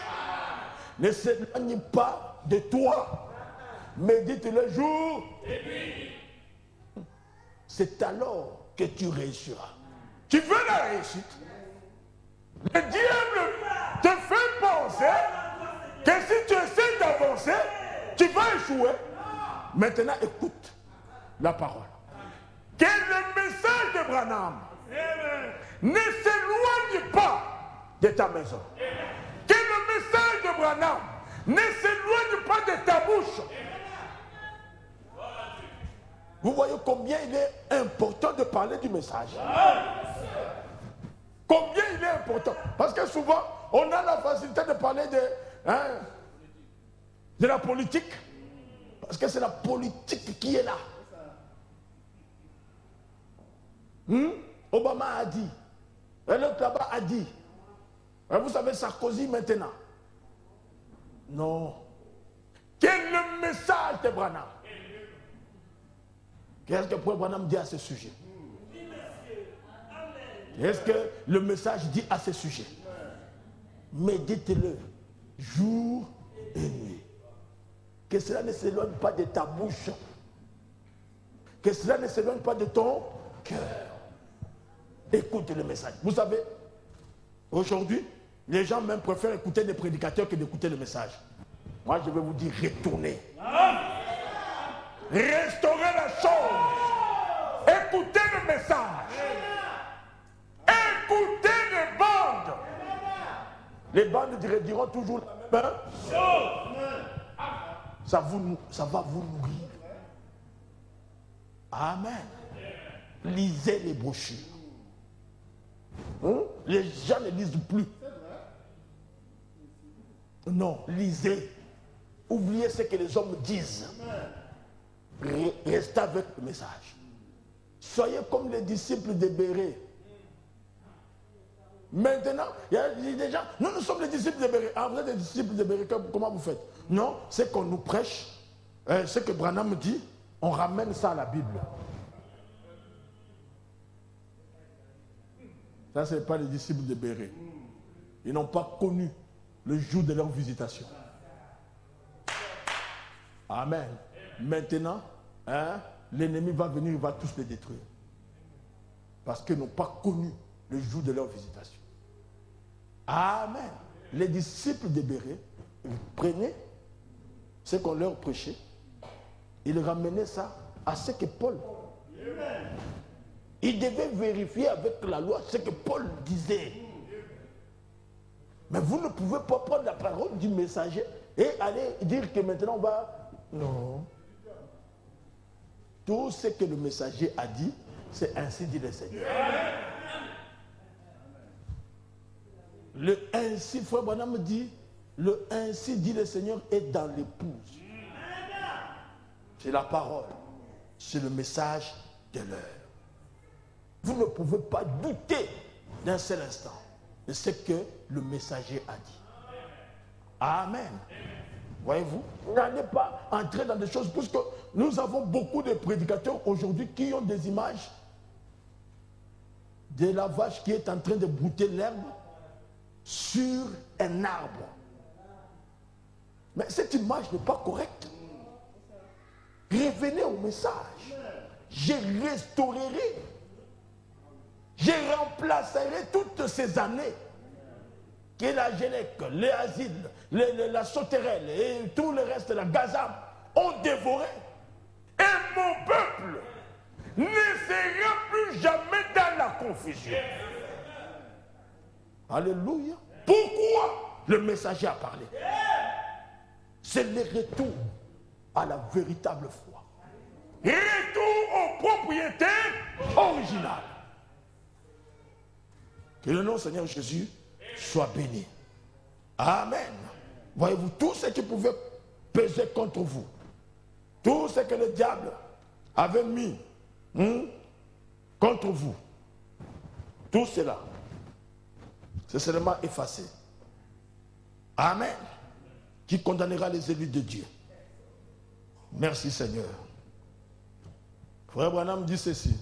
Ne s'éloigne pas de toi. Médite le jour et nuit. C'est alors que tu réussiras. Tu veux la réussite? Le diable te fait penser que si tu essaies d'avancer, tu vas échouer. Maintenant, écoute la parole. Que le message de Branham ne s'éloigne pas de ta maison. Que le message de Branham ne s'éloigne pas de ta bouche. Vous voyez combien il est important de parler du message. Combien il est important. Parce que souvent, on a la facilité de parler de la politique. Parce que c'est la politique qui est là. Obama a dit. Et l'autre là-bas a dit. Et vous savez Sarkozy maintenant. Non. Quel est le message de Branham? Qu'est-ce que Branham dit à ce sujet? Qu'est-ce que le message dit à ce sujet? Médite-le jour et nuit. Que cela ne s'éloigne pas de ta bouche. Que cela ne s'éloigne pas de ton cœur. Écoute le message. Vous savez, aujourd'hui, les gens même préfèrent écouter des prédicateurs que d'écouter le message. Moi, je vais vous dire, retournez. Restaurez la chose. Écoutez le message. Écoutez les bandes. Les bandes diront toujours la même chose. Ça va vous nourrir. Amen. Lisez les brochures. Les gens ne lisent plus. Non, lisez. Oubliez ce que les hommes disent. Restez avec le message. Soyez comme les disciples de Bérée. Maintenant, il y a des gens, nous sommes les disciples de Bérée. Ah, vous êtes des disciples de Bérée, comment vous faites? Non, c'est qu'on nous prêche, ce que Branham dit, on ramène ça à la Bible. Ça, ce n'est pas les disciples de Bérée. Ils n'ont pas connu le jour de leur visitation. Amen. Maintenant, l'ennemi va venir, il va tous les détruire. Parce qu'ils n'ont pas connu le jour de leur visitation. Amen. Les disciples de Bérée, ils prenaient ce qu'on leur prêchait, ils ramenaient ça à ce que Paul. Ils devaient vérifier avec la loi ce que Paul disait. Mais vous ne pouvez pas prendre la parole du messager et aller dire que maintenant on va... Non. Tout ce que le messager a dit, c'est ainsi dit le Seigneur. Le ainsi, frère Branham dit, le ainsi dit le Seigneur est dans l'épouse. C'est la parole, c'est le message de l'heure. Vous ne pouvez pas douter d'un seul instant de ce que le messager a dit. Amen. Voyez-vous, n'allez pas entrer dans des choses, puisque nous avons beaucoup de prédicateurs aujourd'hui qui ont des images de la vache qui est en train de brouter l'herbe sur un arbre. Mais cette image n'est pas correcte. Revenez au message. Je restaurerai. Je remplacerai toutes ces années que la Génèque, les asiles, la sauterelle et tout le reste, la Gazam, ont dévoré. Et mon peuple ne sera plus jamais dans la confusion. Alléluia. Pourquoi le messager a parlé? C'est le retour à la véritable foi. Retour aux propriétés originales. Que le nom du Seigneur Jésus soit béni. Amen. Voyez-vous, tout ce qui pouvait peser contre vous, tout ce que le diable avait mis contre vous, tout cela, c'est seulement effacé. Amen. Qui condamnera les élus de Dieu. Merci Seigneur. Frère Branham dit ceci.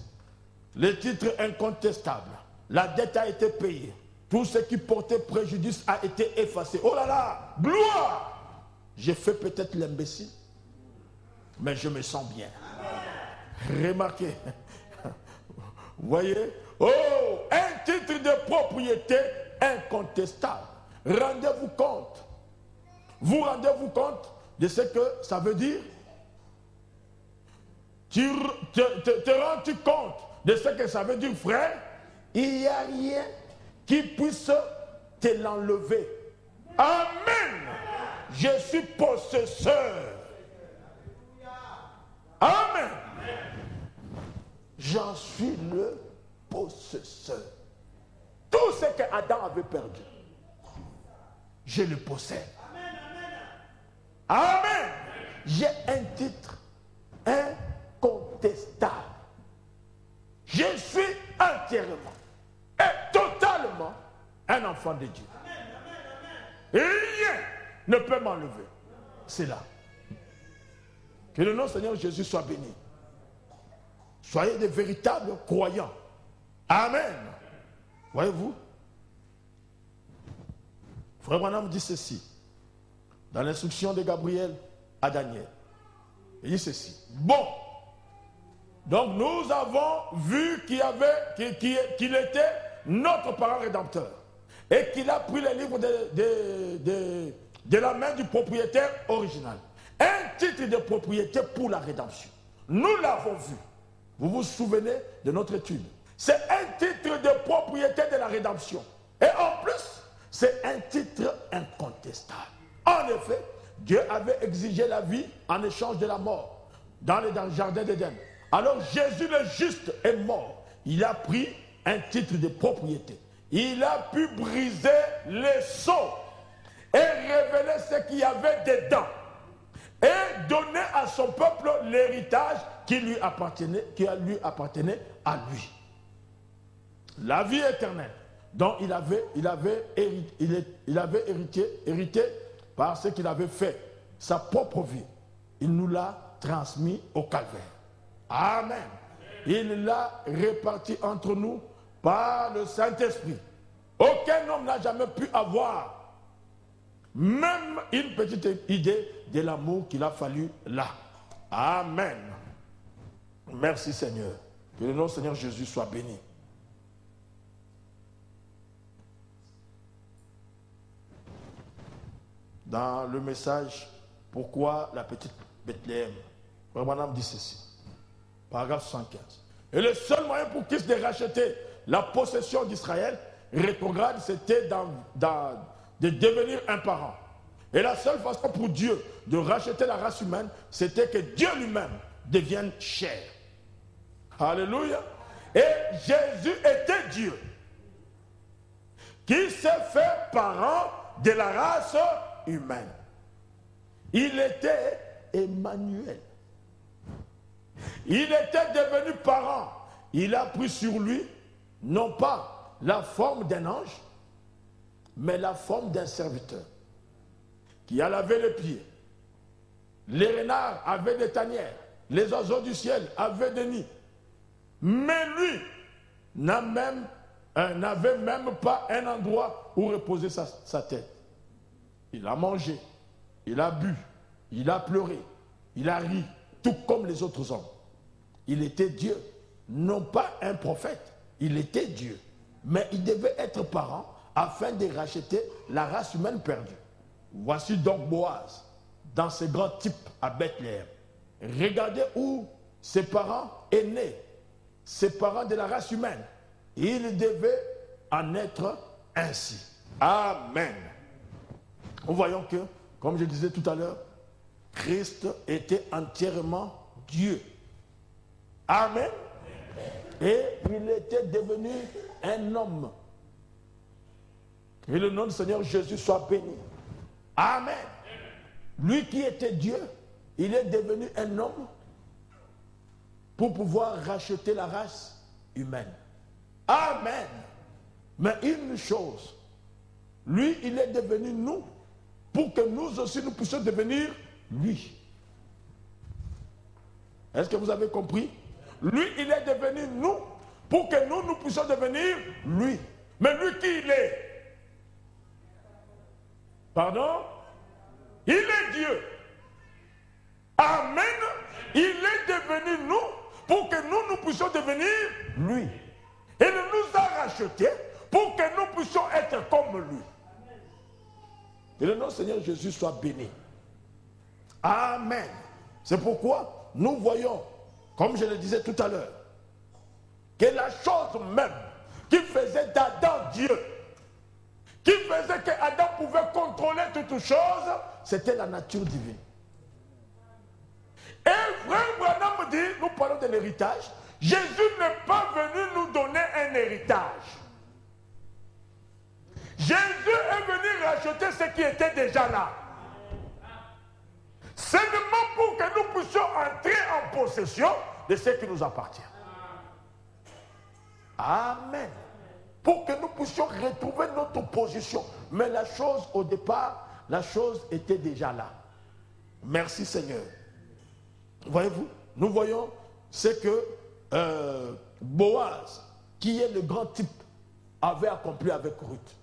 Le titre incontestable. La dette a été payée. Tout ce qui portait préjudice a été effacé. Oh là là, gloire! J'ai fait peut-être l'imbécile, mais je me sens bien. Remarquez. Voyez? Oh, un titre de propriété incontestable. Rendez-vous compte. Vous rendez-vous compte de ce que ça veut dire? Te rends-tu compte de ce que ça veut dire, frère? Il n'y a rien qui puisse te l'enlever. Amen. Je suis possesseur. Amen. J'en suis le possesseur. Tout ce que Adam avait perdu, je le possède. Amen. J'ai un titre incontestable. Je suis entièrement et totalement un enfant de Dieu. Et rien ne peut m'enlever. C'est là. Que le nom du Seigneur Jésus soit béni. Soyez des véritables croyants. Amen. Voyez-vous? Frère Branham dit ceci. Dans l'instruction de Gabriel à Daniel. Il dit ceci. Bon. Donc nous avons vu qu'il était notre parent rédempteur. Et qu'il a pris les livres de la main du propriétaire original. Un titre de propriété pour la rédemption. Nous l'avons vu. Vous vous souvenez de notre étude. C'est un titre de propriété de la rédemption. Et en plus, c'est un titre incontestable. En effet, Dieu avait exigé la vie en échange de la mort dans le jardin d'Éden. Alors Jésus le juste est mort. Il a pris un titre de propriété. Il a pu briser les sceaux et révéler ce qu'il y avait dedans. Et donner à son peuple l'héritage qui lui appartenait à lui. La vie éternelle dont il avait hérité par ce qu'il avait fait, sa propre vie. Il nous l'a transmis au calvaire. Amen. Il l'a réparti entre nous par le Saint-Esprit. Aucun homme n'a jamais pu avoir même une petite idée de l'amour qu'il a fallu là. Amen. Merci Seigneur. Que le nom du Seigneur Jésus soit béni. Dans le message, pourquoi la petite Bethléem, Frère Branham dit ceci. Paragraphe 75. Et le seul moyen pour Christ de racheter la possession d'Israël rétrograde, c'était de devenir un parent. Et la seule façon pour Dieu de racheter la race humaine, c'était que Dieu lui-même devienne chair. Alléluia. Et Jésus était Dieu, qui s'est fait parent de la race humaine. Il était Emmanuel. Il était devenu parent. Il a pris sur lui, non pas la forme d'un ange, mais la forme d'un serviteur qui a lavé les pieds. Les renards avaient des tanières, les oiseaux du ciel avaient des nids. Mais lui n'avait même pas un endroit où reposer sa tête. Il a mangé, il a bu, il a pleuré, il a ri, tout comme les autres hommes. Il était Dieu, non pas un prophète, il était Dieu. Mais il devait être parent afin de racheter la race humaine perdue. Voici donc Boaz, dans ce grand type à Bethléem. Regardez où ses parents est né, ses parents de la race humaine. Il devait en être ainsi. Amen. Nous voyons que, comme je disais tout à l'heure, Christ était entièrement Dieu. Amen. Et il était devenu un homme. Que le nom du Seigneur Jésus soit béni. Amen. Lui qui était Dieu, il est devenu un homme pour pouvoir racheter la race humaine. Amen. Mais une chose, lui, il est devenu nous pour que nous aussi nous puissions devenir lui. Est-ce que vous avez compris? Lui, il est devenu nous pour que nous puissions devenir lui. Mais lui qui il est? Pardon? Il est Dieu. Amen. Il est devenu nous pour que nous puissions devenir lui. Et il nous a rachetés pour que nous puissions être comme lui. Et le nom du Seigneur Jésus soit béni. Amen. C'est pourquoi nous voyons, comme je le disais tout à l'heure, que la chose même qui faisait d'Adam Dieu, qui faisait qu'Adam pouvait contrôler toutes choses, c'était la nature divine. Et Frère Branham dit, nous parlons de l'héritage, Jésus n'est pas venu nous donner un héritage. Jésus est venu racheter ce qui était déjà là. Seulement pour que nous puissions entrer en possession de ce qui nous appartient. Amen. Pour que nous puissions retrouver notre position. Mais la chose, au départ, la chose était déjà là. Merci Seigneur. Voyez-vous, nous voyons ce que Boaz, qui est le grand type, avait accompli avec Ruth.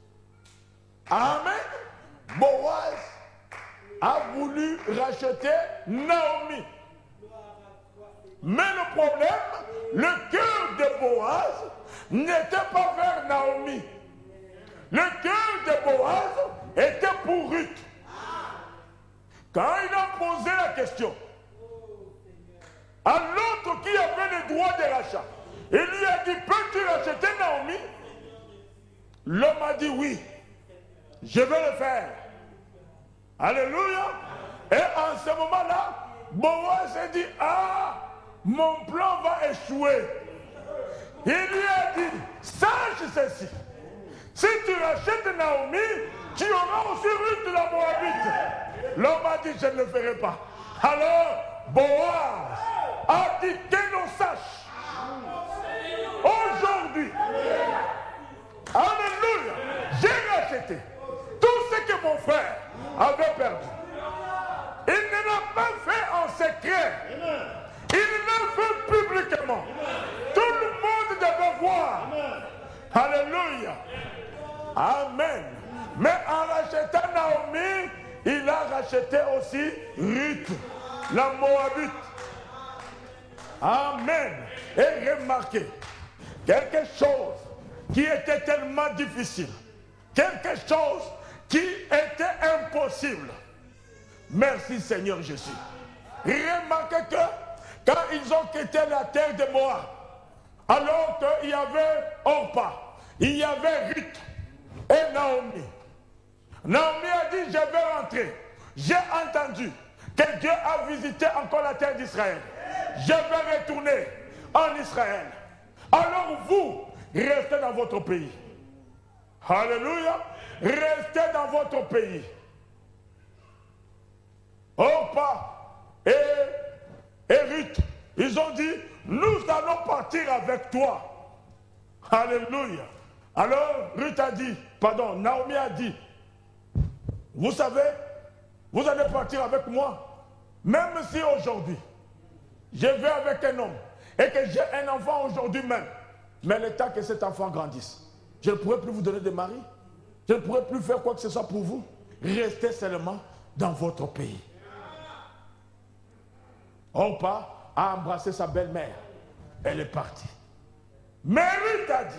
Amen. Boaz a voulu racheter Naomi. Mais le problème, le cœur de Boaz n'était pas vers Naomi. Le cœur de Boaz était pour Ruth. Quand il a posé la question à l'autre qui avait le droit de rachat, il lui a dit, peux-tu racheter Naomi? L'homme a dit oui, je vais le faire. Alléluia. Et en ce moment-là, Boaz s'est dit, ah, mon plan va échouer. Il lui a dit, sache ceci, si tu rachètes Naomi, tu auras aussi Ruth la Moabite. L'homme a dit, je ne le ferai pas. Alors, Boaz a dit que l'on sache, aujourd'hui, alléluia, j'ai racheté tout ce que mon frère avait perdu. Il ne l'a pas fait en secret. Il l'a fait publiquement. Tout le monde devait voir. Alléluia. Amen. Mais en rachetant Naomi, il a racheté aussi Ruth, la Moabite. Amen. Et remarquez, quelque chose qui était tellement difficile, quelque chose qui était impossible. Merci Seigneur Jésus. Remarquez que quand ils ont quitté la terre de Moab, alors qu'il y avait Orpa, il y avait Ruth et Naomi. Naomi a dit, je vais rentrer. J'ai entendu que Dieu a visité encore la terre d'Israël. Je vais retourner en Israël. Alors vous, restez dans votre pays. Alléluia. Restez dans votre pays. Orpa et Ruth, ils ont dit, nous allons partir avec toi. Alléluia. Alors Ruth a dit, pardon, Naomi a dit, vous savez, vous allez partir avec moi, même si aujourd'hui, je vais avec un homme et que j'ai un enfant aujourd'hui même, mais le temps que cet enfant grandisse, je ne pourrai plus vous donner de mari, je ne pourrai plus faire quoi que ce soit pour vous. Restez seulement dans votre pays. Orpa a embrassé sa belle-mère. Elle est partie. Mais Ruth a dit,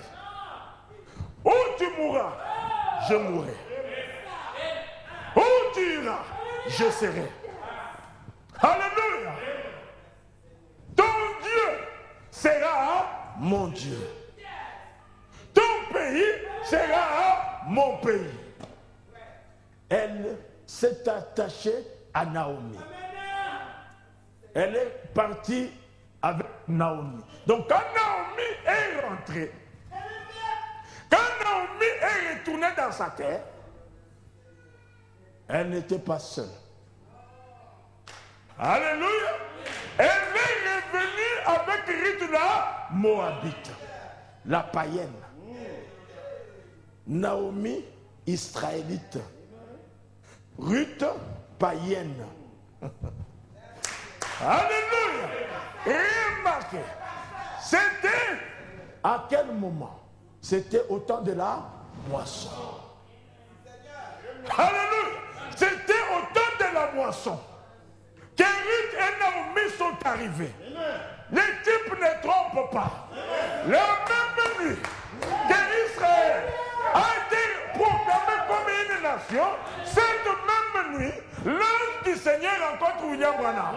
où tu mourras, je mourrai. Où tu iras, je serai. Alléluia. Ton Dieu sera mon Dieu. Ton pays sera mon pays. Elle s'est attachée à Naomi. Elle est partie avec Naomi. Donc quand Naomi est rentrée, quand Naomi est retournée dans sa terre, elle n'était pas seule. Alléluia. Elle est revenue avec Ruth la Moabite, la païenne. Naomi, israélite. Ruth, païenne. Alléluia. Remarquez, c'était à quel moment? C'était au temps de la moisson. Alléluia. C'était au temps de la moisson que Ruth et Naomi sont arrivés. Les types ne trompent pas. La même nuit que Israël a été proclamé comme une nation, cette même nuit, l'ange du Seigneur rencontre William Branham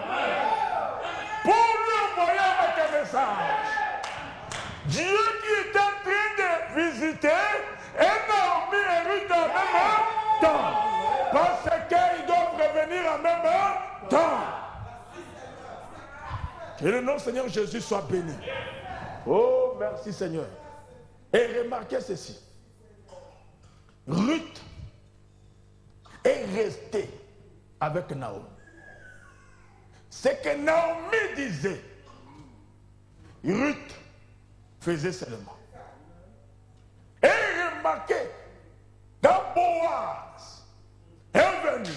pour lui envoyer avec un message. Dieu qui est en train de visiter et Naomi et Ruth en même temps. Parce qu'ils doivent revenir en même temps. Que le nom du Seigneur Jésus soit béni. Oh, merci Seigneur. Et remarquez ceci. Ruth est restée avec Naomi. C'est que Naomi disait, Ruth faisait seulement. Et remarquez, quand Boaz est venu,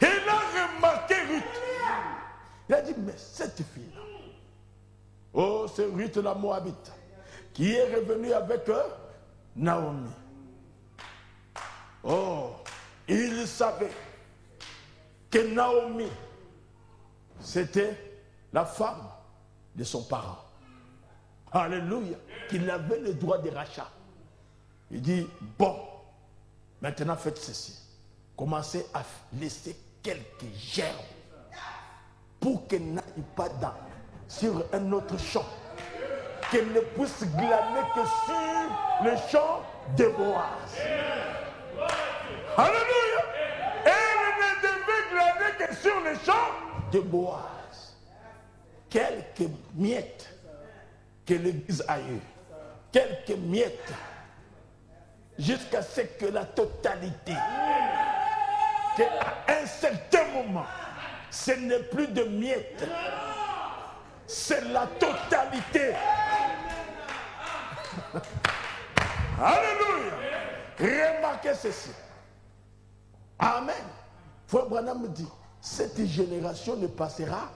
il a remarqué Ruth. Il a dit, mais cette fille-là, oh, c'est Ruth la Moabite, qui est revenue avec Naomi. Oh, il savait que Naomi, c'était la femme de son parent. Alléluia. Qu'il avait le droit de rachat. Il dit, bon, maintenant faites ceci. Commencez à laisser quelques gerbes pour qu'elle n'aille pas sur un autre champ, qu'elle ne puisse glaner que sur le champ de Boaz. Alléluia. Elle ne devait glaner que sur le champ de Boaz. Quelques miettes que l'Église a eues, quelques miettes, jusqu'à ce que la totalité, qu'à un certain moment, ce n'est plus de miettes, c'est la totalité. Alléluia. Remarquez ceci. Amen. Frère Branham me dit, cette génération ne passera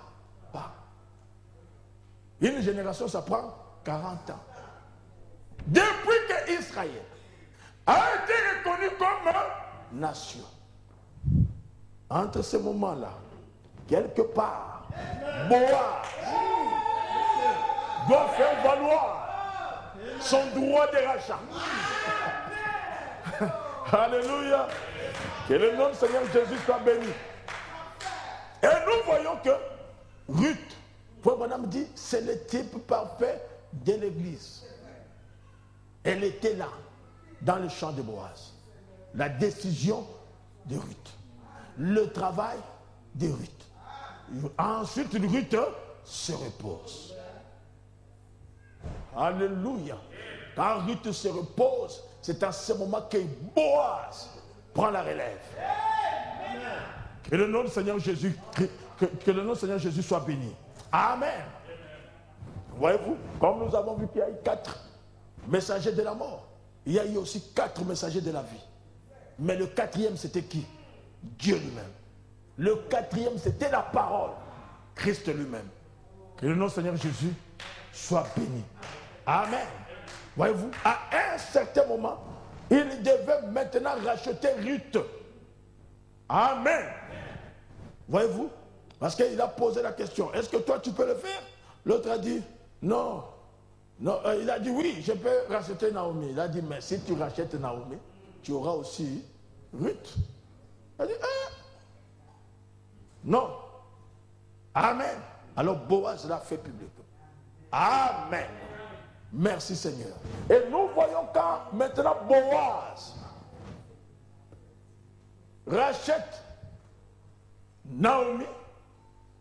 pas. Une génération, ça prend 40 ans. Depuis que Israël a été reconnu comme nation, entre ce moment-là, quelque part, Boaz doit faire valoir son droit de rachat. Alléluia. Que le nom du Seigneur Jésus soit béni. Et nous voyons que Ruth, Frère Branham dit, c'est le type parfait de l'Église. Elle était là, dans le champ de Boaz. La décision de Ruth. Le travail de Ruth. Ensuite, Ruth se repose. Alléluia. Quand Ruth se repose, c'est à ce moment que Boaz prend la relève. Que le nom du Seigneur Jésus, que le nom du Seigneur Jésus soit béni. Amen. Voyez-vous, comme nous avons vu qu'il y a eu 4 messagers de la mort, il y a eu aussi 4 messagers de la vie. Mais le 4e, c'était qui? Dieu lui-même. Le 4e, c'était la parole, Christ lui-même. Que le nom du Seigneur Jésus soit béni. Amen. Voyez-vous, à un certain moment, il devait maintenant racheter Ruth. Amen. Voyez-vous, parce qu'il a posé la question, est-ce que toi tu peux le faire? L'autre a dit, non. Non, il a dit, oui, je peux racheter Naomi. Il a dit, mais si tu rachètes Naomi, tu auras aussi Ruth. Il a dit, non. Amen. Alors Boaz l'a fait public. Amen. Merci Seigneur. Et nous voyons quand maintenant Boaz rachète Naomi,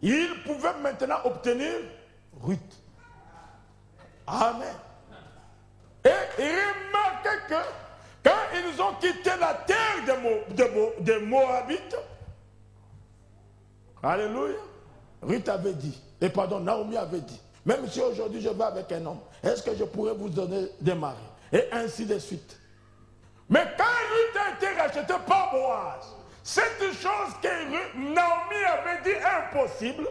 il pouvait maintenant obtenir Ruth. Amen. Et remarquez que quand ils ont quitté la terre des Moabites, alléluia, Ruth avait dit, Naomi avait dit, même si aujourd'hui je vais avec un homme, est-ce que je pourrais vous donner des maris? Et ainsi de suite. Mais quand Ruth a été rachetée par Boaz, cette chose que Naomi avait dit impossible,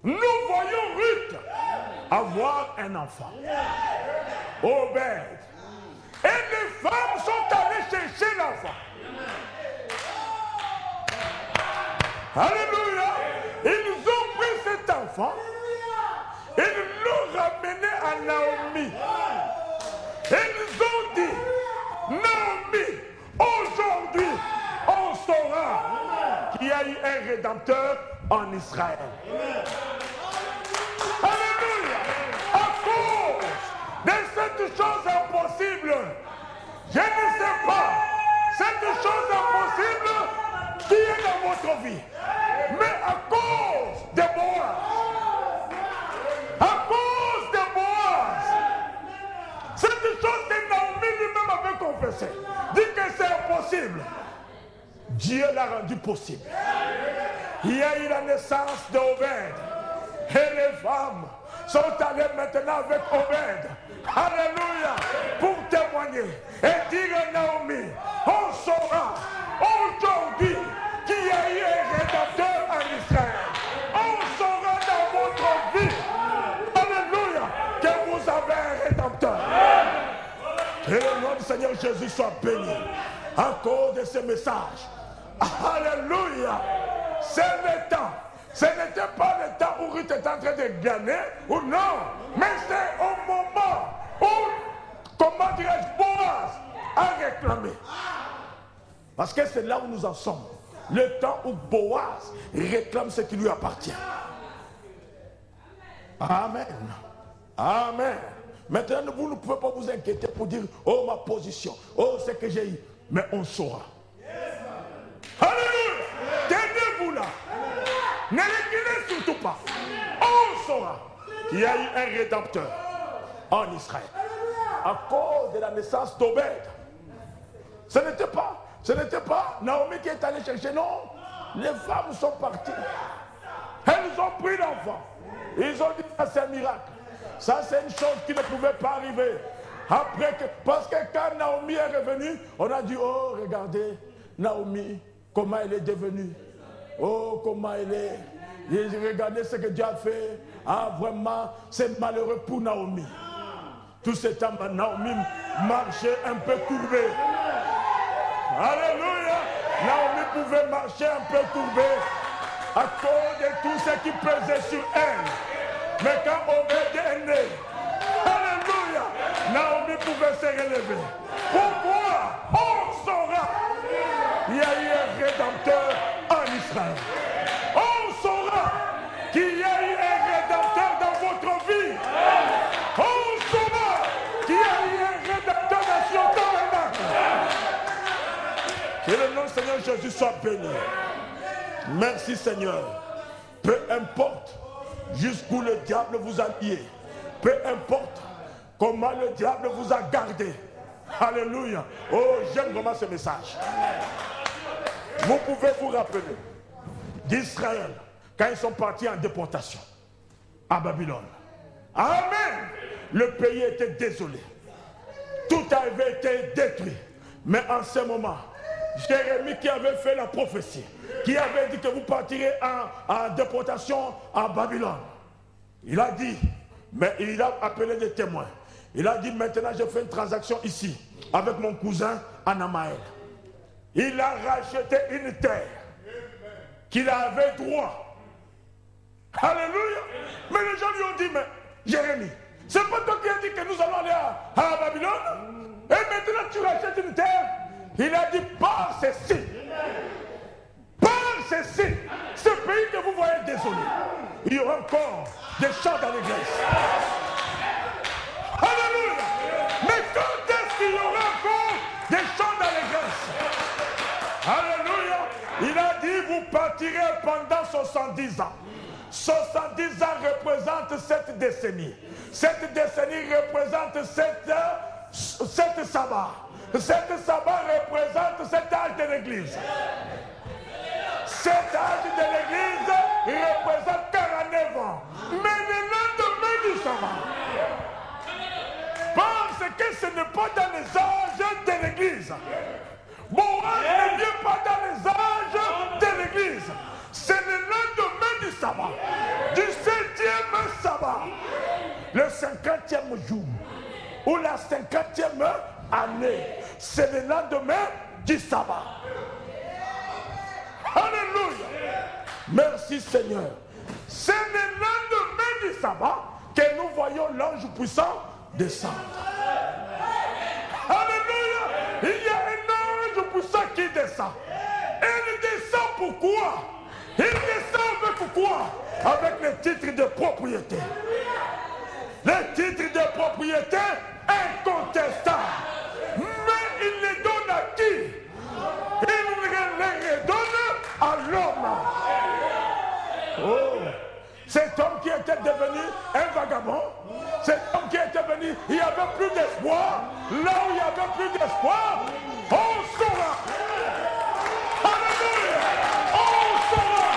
nous voyons Ruth avoir un enfant. Obed. Et les femmes sont allées chercher l'enfant. Alléluia. Ils ont pris cet enfant. Ils l'ont ramené à Naomi. Et ils ont dit, Naomi, aujourd'hui, on saura qu'il y a eu un rédempteur en Israël. Alléluia. À cause de cette chose impossible, je ne sais pas, cette chose impossible qui est dans votre vie, mais à cause de Boaz, à cause de Boaz, cette chose que Naomi lui-même avait confessée, dit que c'est impossible, Dieu l'a rendu possible. Il y a eu la naissance d'Obed. Et les femmes sont allées maintenant avec Obed. Alléluia. Pour témoigner et dire à Naomi, on saura aujourd'hui qu'il y a eu un rédempteur en Israël. On saura dans votre vie, alléluia, que vous avez un rédempteur. Que le nom du Seigneur Jésus soit béni. À cause de ce message. Alléluia. C'est le temps. Ce n'était pas le temps où Ruth était en train de gagner, ou non. Mais c'est au moment où, comment dirais-je, Boaz a réclamé. Parce que c'est là où nous en sommes. Le temps où Boaz réclame ce qui lui appartient. Amen. Amen. Maintenant, vous ne pouvez pas vous inquiéter pour dire, oh ma position, oh ce que j'ai eu. Mais on saura. Alléluia. Tenez-vous là. Ne reculez surtout pas. On saura qu'il y a eu un rédempteur en Israël. À cause de la naissance d'Obed. Ce n'était pas Naomi qui est allée chercher, non. Les femmes sont parties. Elles ont pris l'enfant. Ils ont dit, ça c'est un miracle. Ça c'est une chose qui ne pouvait pas arriver. Parce que quand Naomi est revenue, on a dit, oh regardez, Naomi, comment elle est devenue. Oh comment elle est. Et regardez ce que Dieu a fait. Ah vraiment, c'est malheureux pour Naomi. Tout ce temps, Naomi marchait un peu courbée. Alléluia. Naomi pouvait marcher un peu courbée à cause de tout ce qui pesait sur elle. Mais quand Obed est né, alléluia, Naomi pouvait se relever. Pourquoi? On saura. Il y a eu un rédempteur en Israël. On saura qu'il y a eu un rédempteur dans votre vie. On saura qu'il y a eu un rédempteur dans son tabernacle. Que le nom du Seigneur Jésus soit béni. Merci Seigneur. Peu importe jusqu'où le diable vous a lié. Peu importe comment le diable vous a gardé. Alléluia. Oh, j'aime vraiment ce message. Vous pouvez vous rappeler d'Israël quand ils sont partis en déportation à Babylone. Amen. Le pays était désolé. Tout avait été détruit. Mais en ce moment, Jérémie qui avait fait la prophétie, qui avait dit que vous partirez en déportation à Babylone. Il a dit, mais il a appelé des témoins. Il a dit, maintenant je fais une transaction ici, avec mon cousin Anamaël. Il a racheté une terre qu'il avait droit. Alléluia. Mais les gens lui ont dit, mais Jérémie, c'est pas toi qui as dit que nous allons aller à Babylone? Et maintenant tu rachètes une terre? Il a dit, par ceci, ce pays que vous voyez désolé, il y aura encore des chants dans l'église. Alléluia. Mais quand est-ce qu'il y aura encore des chants dans l'église? Alléluia. Il a dit, vous partirez pendant 70 ans. 70 ans représentent cette décennie. Cette décennie représente 7 sabbats. Cet sabbat représente cet âge de l'église. Cet âge de l'église représente 49 ans. Mais le lendemain du sabbat, parce que ce n'est pas dans les âges de l'église. Boaz ne vient pas dans les âges de l'église. C'est le lendemain du sabbat, du 7e sabbat, le 50e jour, ou la 50e année. C'est le lendemain du sabbat. Alléluia. Merci Seigneur. C'est le lendemain du sabbat que nous voyons l'ange puissant descendre. Alléluia. Il y a un ange puissant qui descend. Il descend pourquoi? Il descend avec quoi? Avec les titres de propriété. Les titres de propriété incontestables. Mais il les donne à qui? Il les redonne à l'homme. Oh, cet homme qui était devenu un vagabond, cet homme qui était venu, il n'y avait plus d'espoir. Là où il n'y avait plus d'espoir, on saura. Alléluia. On saura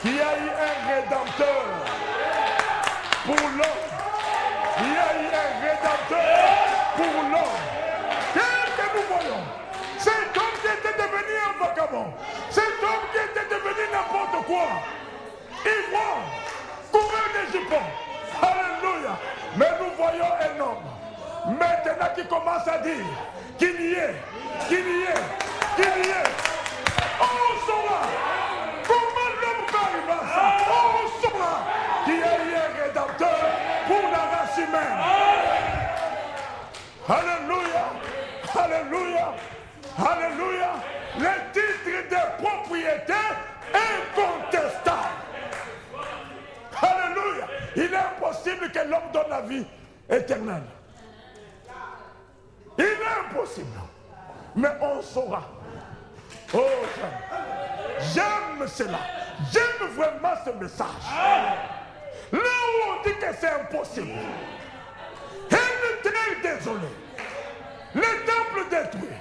qu'il y a eu un rédempteur pour l'homme. Il y a eu un rédempteur pour l'homme. Qu'est-ce que nous voyons? Cet homme qui était devenu un vagabond, cet homme qui était devenu n'importe quoi, ivrogne, coureur des jupons, alléluia. Mais nous voyons un homme maintenant qui commence à dire qu'il y est. On saura comment l'homme va arriver à ça. On saura qu'il y a eu un rédempteur pour la race humaine. Alléluia, alléluia, alléluia. Les titres des propriétés incontestables. Alléluia. Il est impossible que l'homme donne la vie éternelle. Il est impossible. Mais on saura. Oh, j'aime cela. J'aime vraiment ce message. Là où on dit que c'est impossible. Elle est très désolée. Le temple détruit.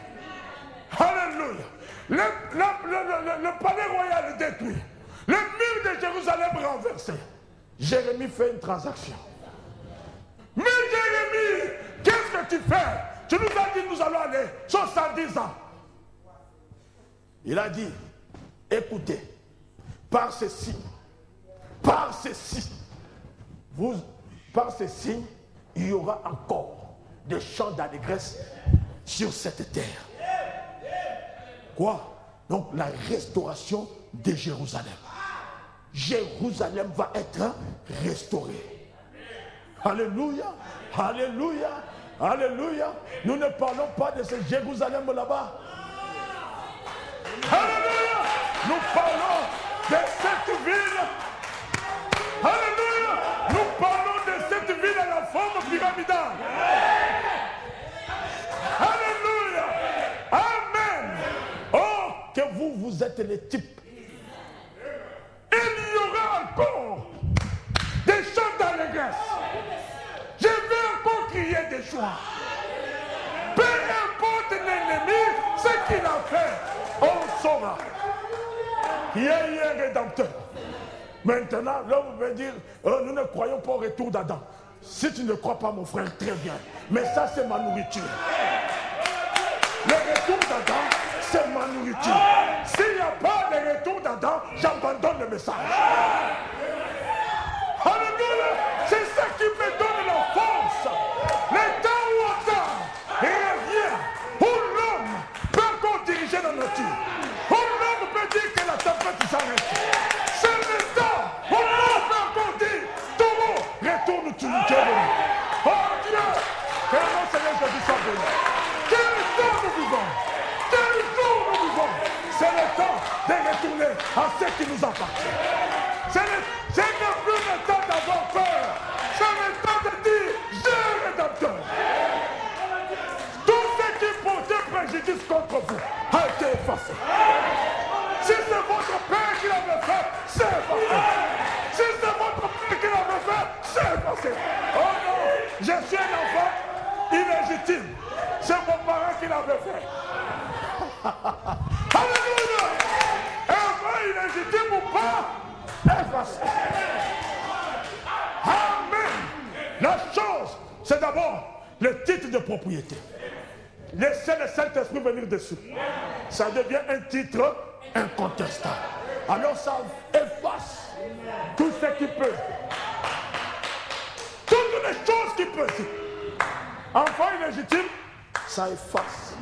Alléluia. Le palais royal est détruit. Le mur de Jérusalem renversé. Jérémie fait une transaction. Mais Jérémie, qu'est-ce que tu fais? Tu nous as dit nous allons aller 70 ans. Il a dit, écoutez, par ces signes, il y aura encore des chants d'allégresse sur cette terre. Quoi? Donc la restauration de Jérusalem. Jérusalem va être restaurée. Alléluia, alléluia, alléluia. Nous ne parlons pas de ce Jérusalem là-bas. Alléluia. Nous parlons de cette ville. Alléluia. Nous parlons de cette ville à la forme pyramidale. Alléluia. Amen. Oh, que vous êtes les types. Il y aura encore des chants d'allégresse. Je vais encore crier des joies. Peu importe l'ennemi, ce qu'il a fait, on saura. Il y a un rédempteur. Maintenant, là vous pouvez dire, nous ne croyons pas au retour d'Adam. Si tu ne crois pas, mon frère, très bien. Mais ça, c'est ma nourriture. Le retour d'Adam, c'est ma nourriture. S'il n'y a pas le retour d'Adam, j'abandonne le message. Alléluia. C'est ça qui me donne la force. Le temps où Adam revient, où l'homme peut encore diriger la nature, où l'homme peut dire que la tempête s'arrête. C'est le temps où l'homme peut encore dire, taureau, retourne tu nous Dieu. Oh Dieu, que mon Seigneur Jésus soit béni. Quel temps nous vivons. Quel jour nous vivons. C'est le temps de retourner à ce qui nous appartient. Ce n'est plus le temps d'avoir peur. C'est le temps de dire, j'ai rédempteur. Tout ce qui portait préjudice contre vous a été effacé. Si c'est votre père qui l'avait fait, c'est effacé. Si c'est votre père qui l'avait fait, c'est effacé. Oh non, je suis un enfant illégitime. C'est mon parent qui l'avait fait. Alléluia. Enfant illégitime ou pas, effacé. Amen. La chose, c'est d'abord le titre de propriété. Laissez le Saint-Esprit venir dessus. Ça devient un titre incontestable. Alors ça efface tout ce qui peut. Toutes les choses qui peuvent. Enfant illégitime, ça efface.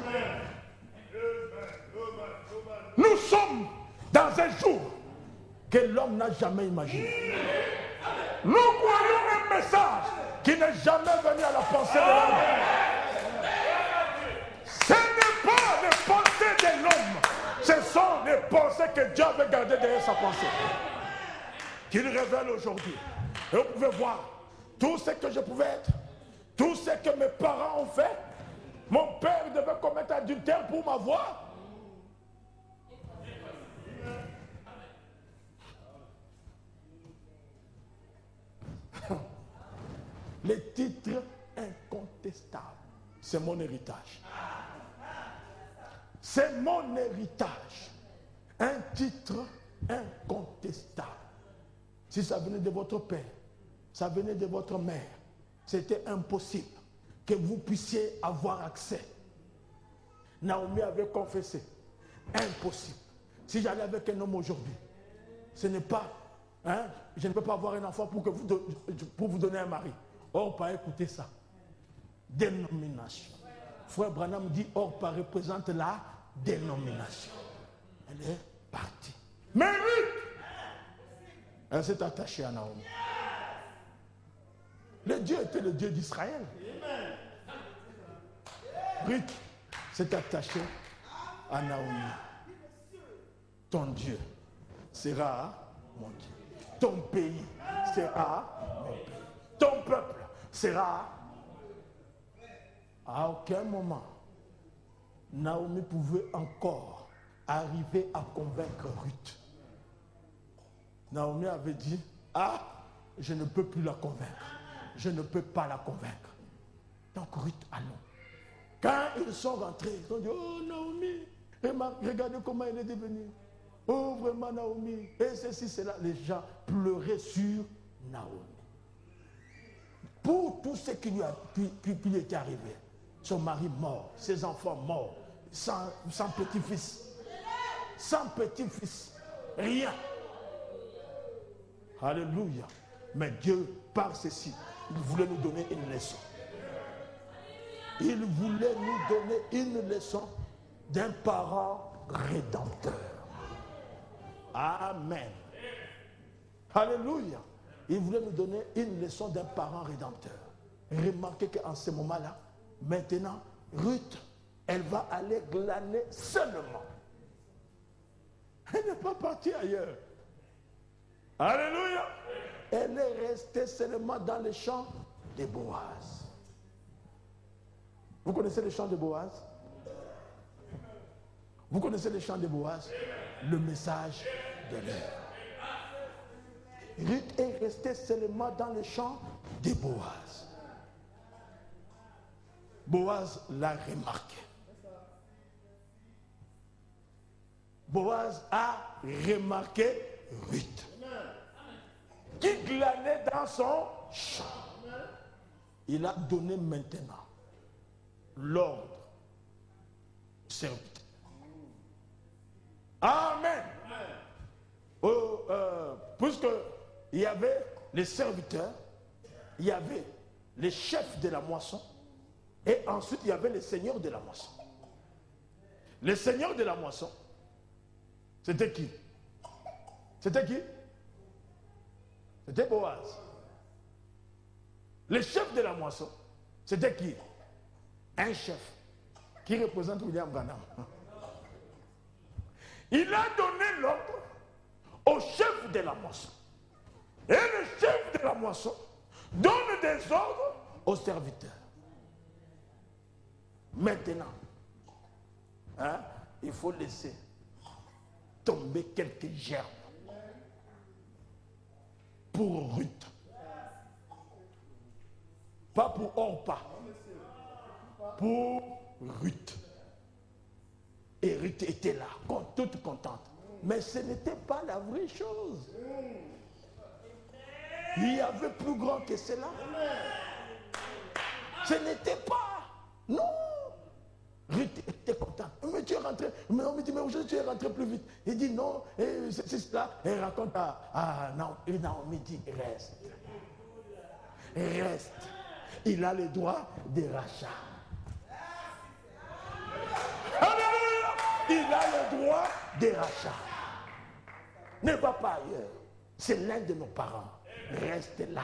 Nous sommes dans un jour que l'homme n'a jamais imaginé. Nous croyons un message qui n'est jamais venu à la pensée de l'homme. Ce n'est pas les pensées de l'homme, ce sont les pensées que Dieu avait gardées derrière sa pensée, qu'il révèle aujourd'hui. Et vous pouvez voir tout ce que je pouvais être, tout ce que mes parents ont fait. Mon père devait commettre adultère pour m'avoir. Les titres incontestables, c'est mon héritage. C'est mon héritage. Un titre incontestable. Si ça venait de votre père, ça venait de votre mère, c'était impossible que vous puissiez avoir accès. Naomi avait confessé. Impossible. Si j'allais avec un homme aujourd'hui, ce n'est pas, je ne peux pas avoir un enfant pour vous donner un mari. Orpa, écoutez ça. Dénomination. Frère Branham dit Orpa représente la dénomination. Elle est partie. Mais Ruth, elle s'est attachée à Naomi. Le Dieu était le Dieu d'Israël. Ruth s'est attachée à Naomi. ton Dieu sera mon Dieu. Ton pays sera mon pays. Ton peuple sera. À aucun moment, Naomi pouvait encore arriver à convaincre Ruth. Naomi avait dit, ah, je ne peux plus la convaincre. Je ne peux pas la convaincre. Donc Ruth, allons. Quand ils sont rentrés, ils ont dit, oh Naomi, regardez comment elle est devenue. Oh vraiment Naomi. Et ceci, cela. Les gens pleuraient sur Naomi. Pour tout ce qui lui était arrivé. Son mari mort, ses enfants morts, sans petit-fils. Sans petit-fils. Rien. Alléluia. Mais Dieu, par ceci, il voulait nous donner une leçon. Il voulait nous donner une leçon d'un parent rédempteur. Amen. Alléluia. Il voulait nous donner une leçon d'un parent rédempteur. Remarquez qu'en ce moment-là, maintenant, Ruth, elle va aller glaner seulement. Elle n'est pas partie ailleurs. Alléluia. Elle est restée seulement dans les champs de Boaz. Vous connaissez les champs de Boaz? Vous connaissez les champs de Boaz? Le message de l'heure. Ruth est restée seulement dans les champs de Boaz. Boaz l'a remarqué. Boaz a remarqué Ruth, qui glanait dans son champ. Il a donné maintenant l'ordre au serviteur. Amen. Puisque il y avait les serviteurs, il y avait les chefs de la moisson, et ensuite il y avait les seigneurs de la moisson. Les seigneurs de la moisson, c'était qui? C'était qui? C'était Boaz. Les chefs de la moisson, c'était qui? Un chef qui représente William Branham. Il a donné l'ordre au chef de la moisson. Et le chef de la moisson donne des ordres aux serviteurs. Maintenant, il faut laisser tomber quelques gerbes pour Ruth. Pas pour Orpa. Pour Ruth. Et Ruth était là, toute contente. Mais ce n'était pas la vraie chose. Il y avait plus grand que cela. Ce n'était pas. Non. Ruth était contente. Mais tu es rentré. Mais on me dit, mais aujourd'hui tu es rentré plus vite. Il dit non, c'est cela. Elle raconte à Naomi. Naomi dit, reste. Reste. Il a le droit de rachat. Il a le droit de rachat. Ne va pas ailleurs. C'est l'un de nos parents. Reste là.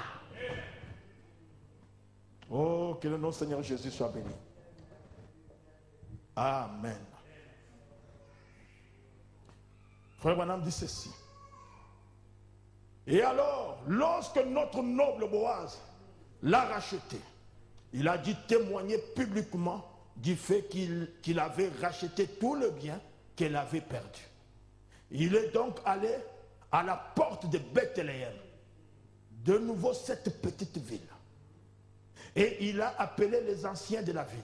Oh, que le nom du Seigneur Jésus soit béni. Amen. Frère Branham dit ceci. Et alors, lorsque notre noble Boaz l'a racheté, il a dit témoigner publiquement du fait qu'il avait racheté tout le bien qu'elle avait perdu. Il est donc allé à la porte de Bethléem, de nouveau cette petite ville. Et il a appelé les anciens de la ville.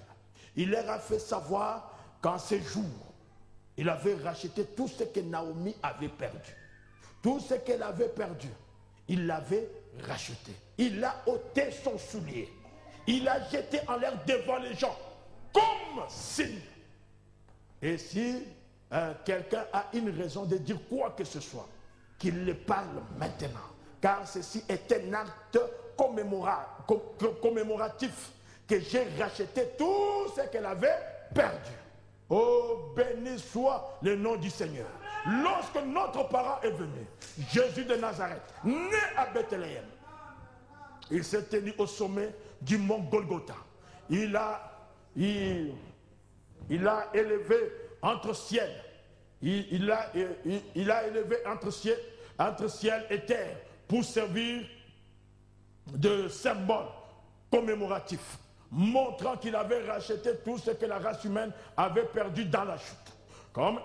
Il leur a fait savoir qu'en ces jours, il avait racheté tout ce que Naomi avait perdu. Tout ce qu'elle avait perdu, il l'avait racheté. Il a ôté son soulier. Il l'a jeté en l'air devant les gens, comme signe. Et si quelqu'un a une raison de dire quoi que ce soit, qu'il le parle maintenant. Car ceci est un acte commémoratif que j'ai racheté tout ce qu'elle avait perdu. Oh, béni soit le nom du Seigneur. Lorsque notre parent est venu, Jésus de Nazareth, né à Bethléem, il s'est tenu au sommet du mont Golgotha. Il a élevé entre ciel il a élevé entre ciel et terre pour servir de symbole commémoratif, montrant qu'il avait racheté tout ce que la race humaine avait perdu dans la chute. Comment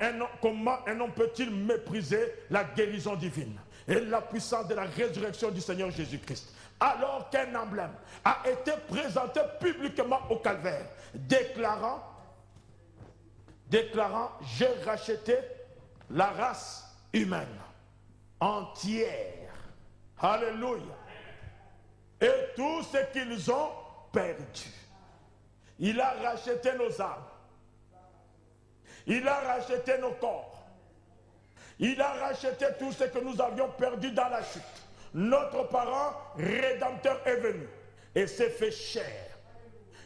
un homme peut-il mépriser la guérison divine et la puissance de la résurrection du Seigneur Jésus-Christ, alors qu'un emblème a été présenté publiquement au calvaire, déclarant, j'ai racheté la race humaine entière. Alléluia. Et tout ce qu'ils ont perdu. Il a racheté nos âmes. Il a racheté nos corps. Il a racheté tout ce que nous avions perdu dans la chute. Notre parent rédempteur est venu et s'est fait chair.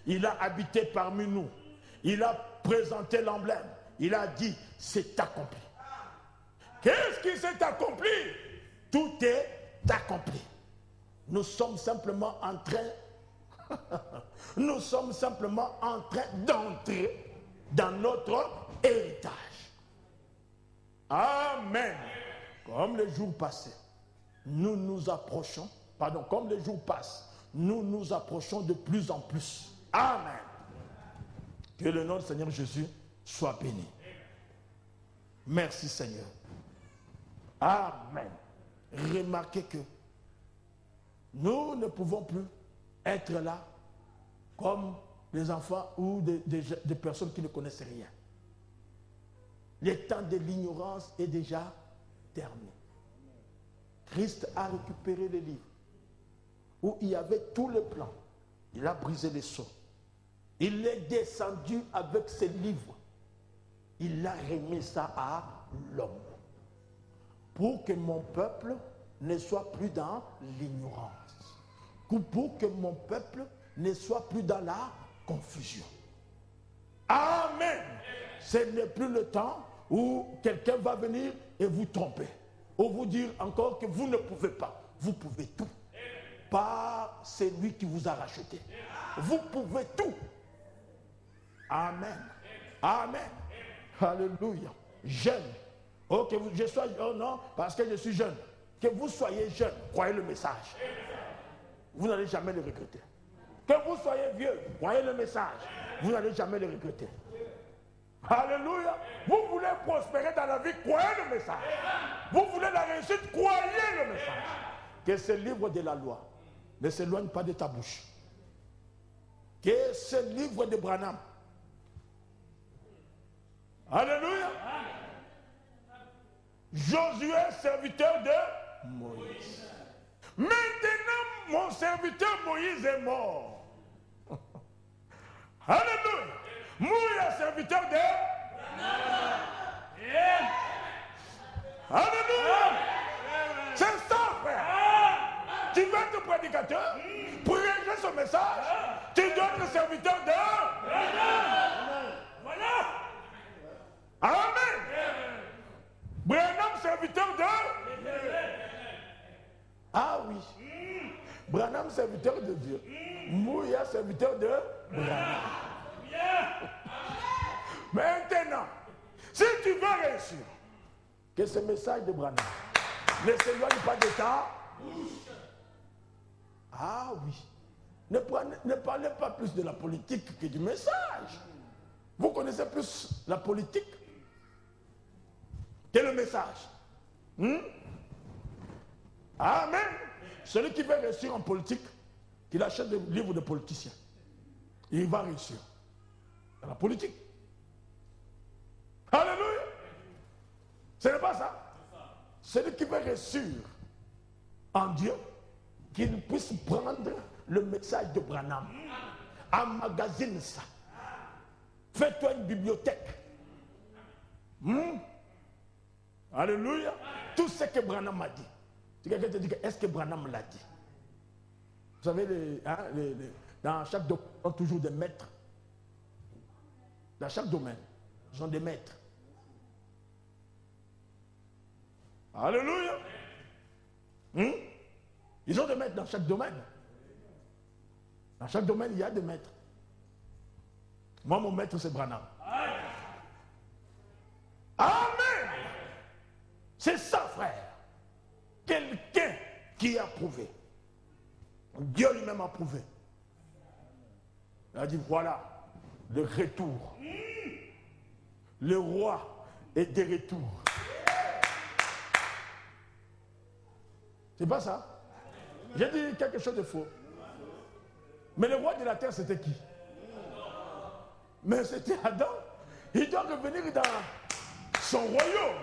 Il a habité parmi nous. Il a présenté l'emblème. Il a dit, c'est accompli. Qu'est-ce qui s'est accompli? Tout est accompli. Nous sommes simplement en train d'entrer dans notre héritage. Amen. Comme les jours passaient, comme les jours passent, nous nous approchons de plus en plus. Amen. Que le nom du Seigneur Jésus soit béni. Merci Seigneur. Amen. Remarquez que nous ne pouvons plus être là comme des enfants ou des personnes qui ne connaissent rien. Le temps de l'ignorance est déjà terminé. Christ a récupéré les livres où il y avait tout le plan. Il a brisé les sceaux. Il est descendu avec ses livres. Il a remis ça à l'homme. Pour que mon peuple ne soit plus dans l'ignorance. Pour que mon peuple ne soit plus dans la confusion. Amen. Ce n'est plus le temps où quelqu'un va venir et vous tromper. Ou vous dire encore que vous ne pouvez pas. Vous pouvez tout. Par celui qui vous a racheté. Vous pouvez tout. Amen. Amen. Alléluia. Jeune. Oh, que je sois, oh non, parce que je suis jeune. Que vous soyez jeune, croyez le message. Vous n'allez jamais le regretter. Que vous soyez vieux, croyez le message. Vous n'allez jamais le regretter. Alléluia. Vous voulez prospérer dans la vie, croyez le message. Vous voulez la réussite, croyez le message. Que ce livre de la loi ne s'éloigne pas de ta bouche. Que ce livre de Branham. Alléluia. Josué, serviteur de Moïse. Maintenant, mon serviteur Moïse est mort. Alléluia. Moïse, serviteur de Alléluia. C'est ça, frère. Tu veux être prédicateur, prêcher ce message, tu dois être serviteur de voilà. Amen. Branham, serviteur de ah oui. Branham, serviteur de Dieu. Mouya, serviteur de Branham. Maintenant, si tu veux réussir, que ce message de Branham ne s'éloigne pas de ta bouche. Ah oui. Ne parlez pas plus de la politique que du message. Vous connaissez plus la politique que le message. Amen. Celui qui veut réussir en politique, qu'il achète des livres de politiciens. Il va réussir dans la politique. Alléluia. Ce n'est pas ça. Celui qui veut réussir en Dieu, qu'il puisse prendre le message de Branham, emmagasine ça. Fais-toi une bibliothèque. Alléluia. Tout ce que Branham a dit. Si quelqu'un te dit, est-ce que Branham l'a dit? Vous savez, dans chaque domaine, ils ont toujours des maîtres. Dans chaque domaine, ils ont des maîtres. Alléluia. Ils ont des maîtres dans chaque domaine. Dans chaque domaine, il y a des maîtres. Moi, mon maître, c'est Branham. Amen. C'est ça, frère. Quelqu'un qui a prouvé. Dieu lui-même a prouvé. Il a dit, voilà, le retour. Le roi est de retour. C'est pas ça? J'ai dit quelque chose de faux. Mais le roi de la terre, c'était qui? Mais c'était Adam. Il doit revenir dans son royaume.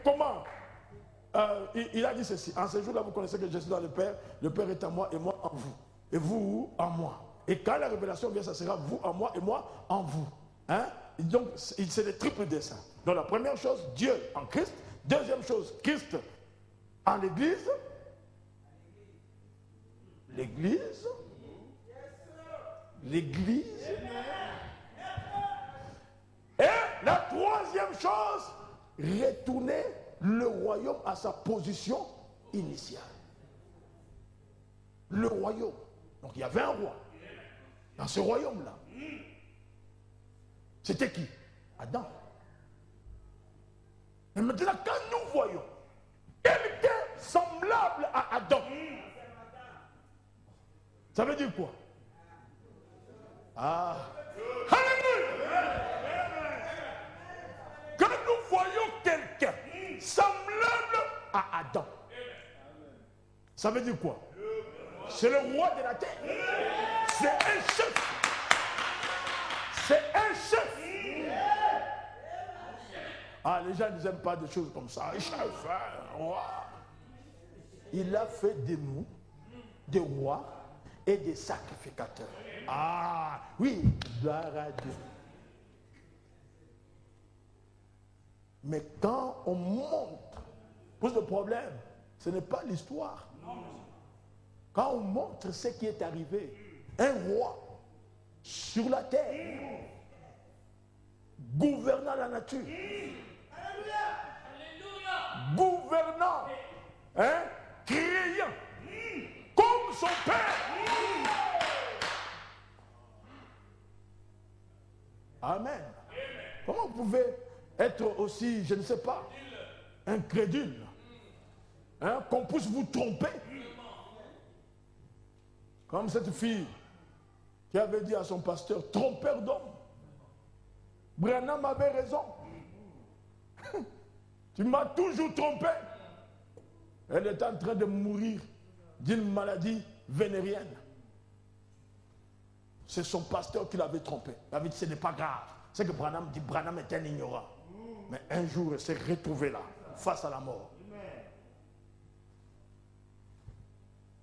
Comment? Il a dit ceci. En ce jour-là, vous connaissez que je suis dans le Père est en moi et moi en vous. Et vous en moi. Et quand la révélation vient, ça sera vous en moi et moi en vous. Hein? Donc, c'est le triple dessein. Donc, la première chose, Dieu en Christ. Deuxième chose, Christ en l'Église. L'Église. L'Église. Et la troisième chose, retourner le royaume à sa position initiale. Le royaume. Donc il y avait un roi. Dans ce royaume-là. C'était qui? Adam. Et maintenant, quand nous voyons quelqu'un semblable à Adam, ça veut dire quoi? Ah. Alléluia! Quand nous voyons quelqu'un semblable à Adam, ça veut dire quoi? C'est le roi de la terre. C'est un chef. C'est un chef. Ah, les gens n'aiment pas des choses comme ça. Chef, roi. Il a fait de nous des rois et des sacrificateurs. Ah, oui, gloire à Dieu. Mais quand on montre, pose le problème, ce n'est pas l'histoire. Quand on montre ce qui est arrivé, un roi sur la terre, gouvernant la nature, gouvernant, hein, créant, comme son père. Amen. Comment vous pouvez être aussi, je ne sais pas, incrédule, hein, qu'on puisse vous tromper? Comme cette fille qui avait dit à son pasteur, trompeur d'homme, Branham avait raison. Tu m'as toujours trompé. Elle est en train de mourir d'une maladie vénérienne. C'est son pasteur qui l'avait trompé. Il avait dit, ce n'est pas grave. C'est que Branham dit, Branham est un ignorant. Mais un jour, elle s'est retrouvée là, face à la mort.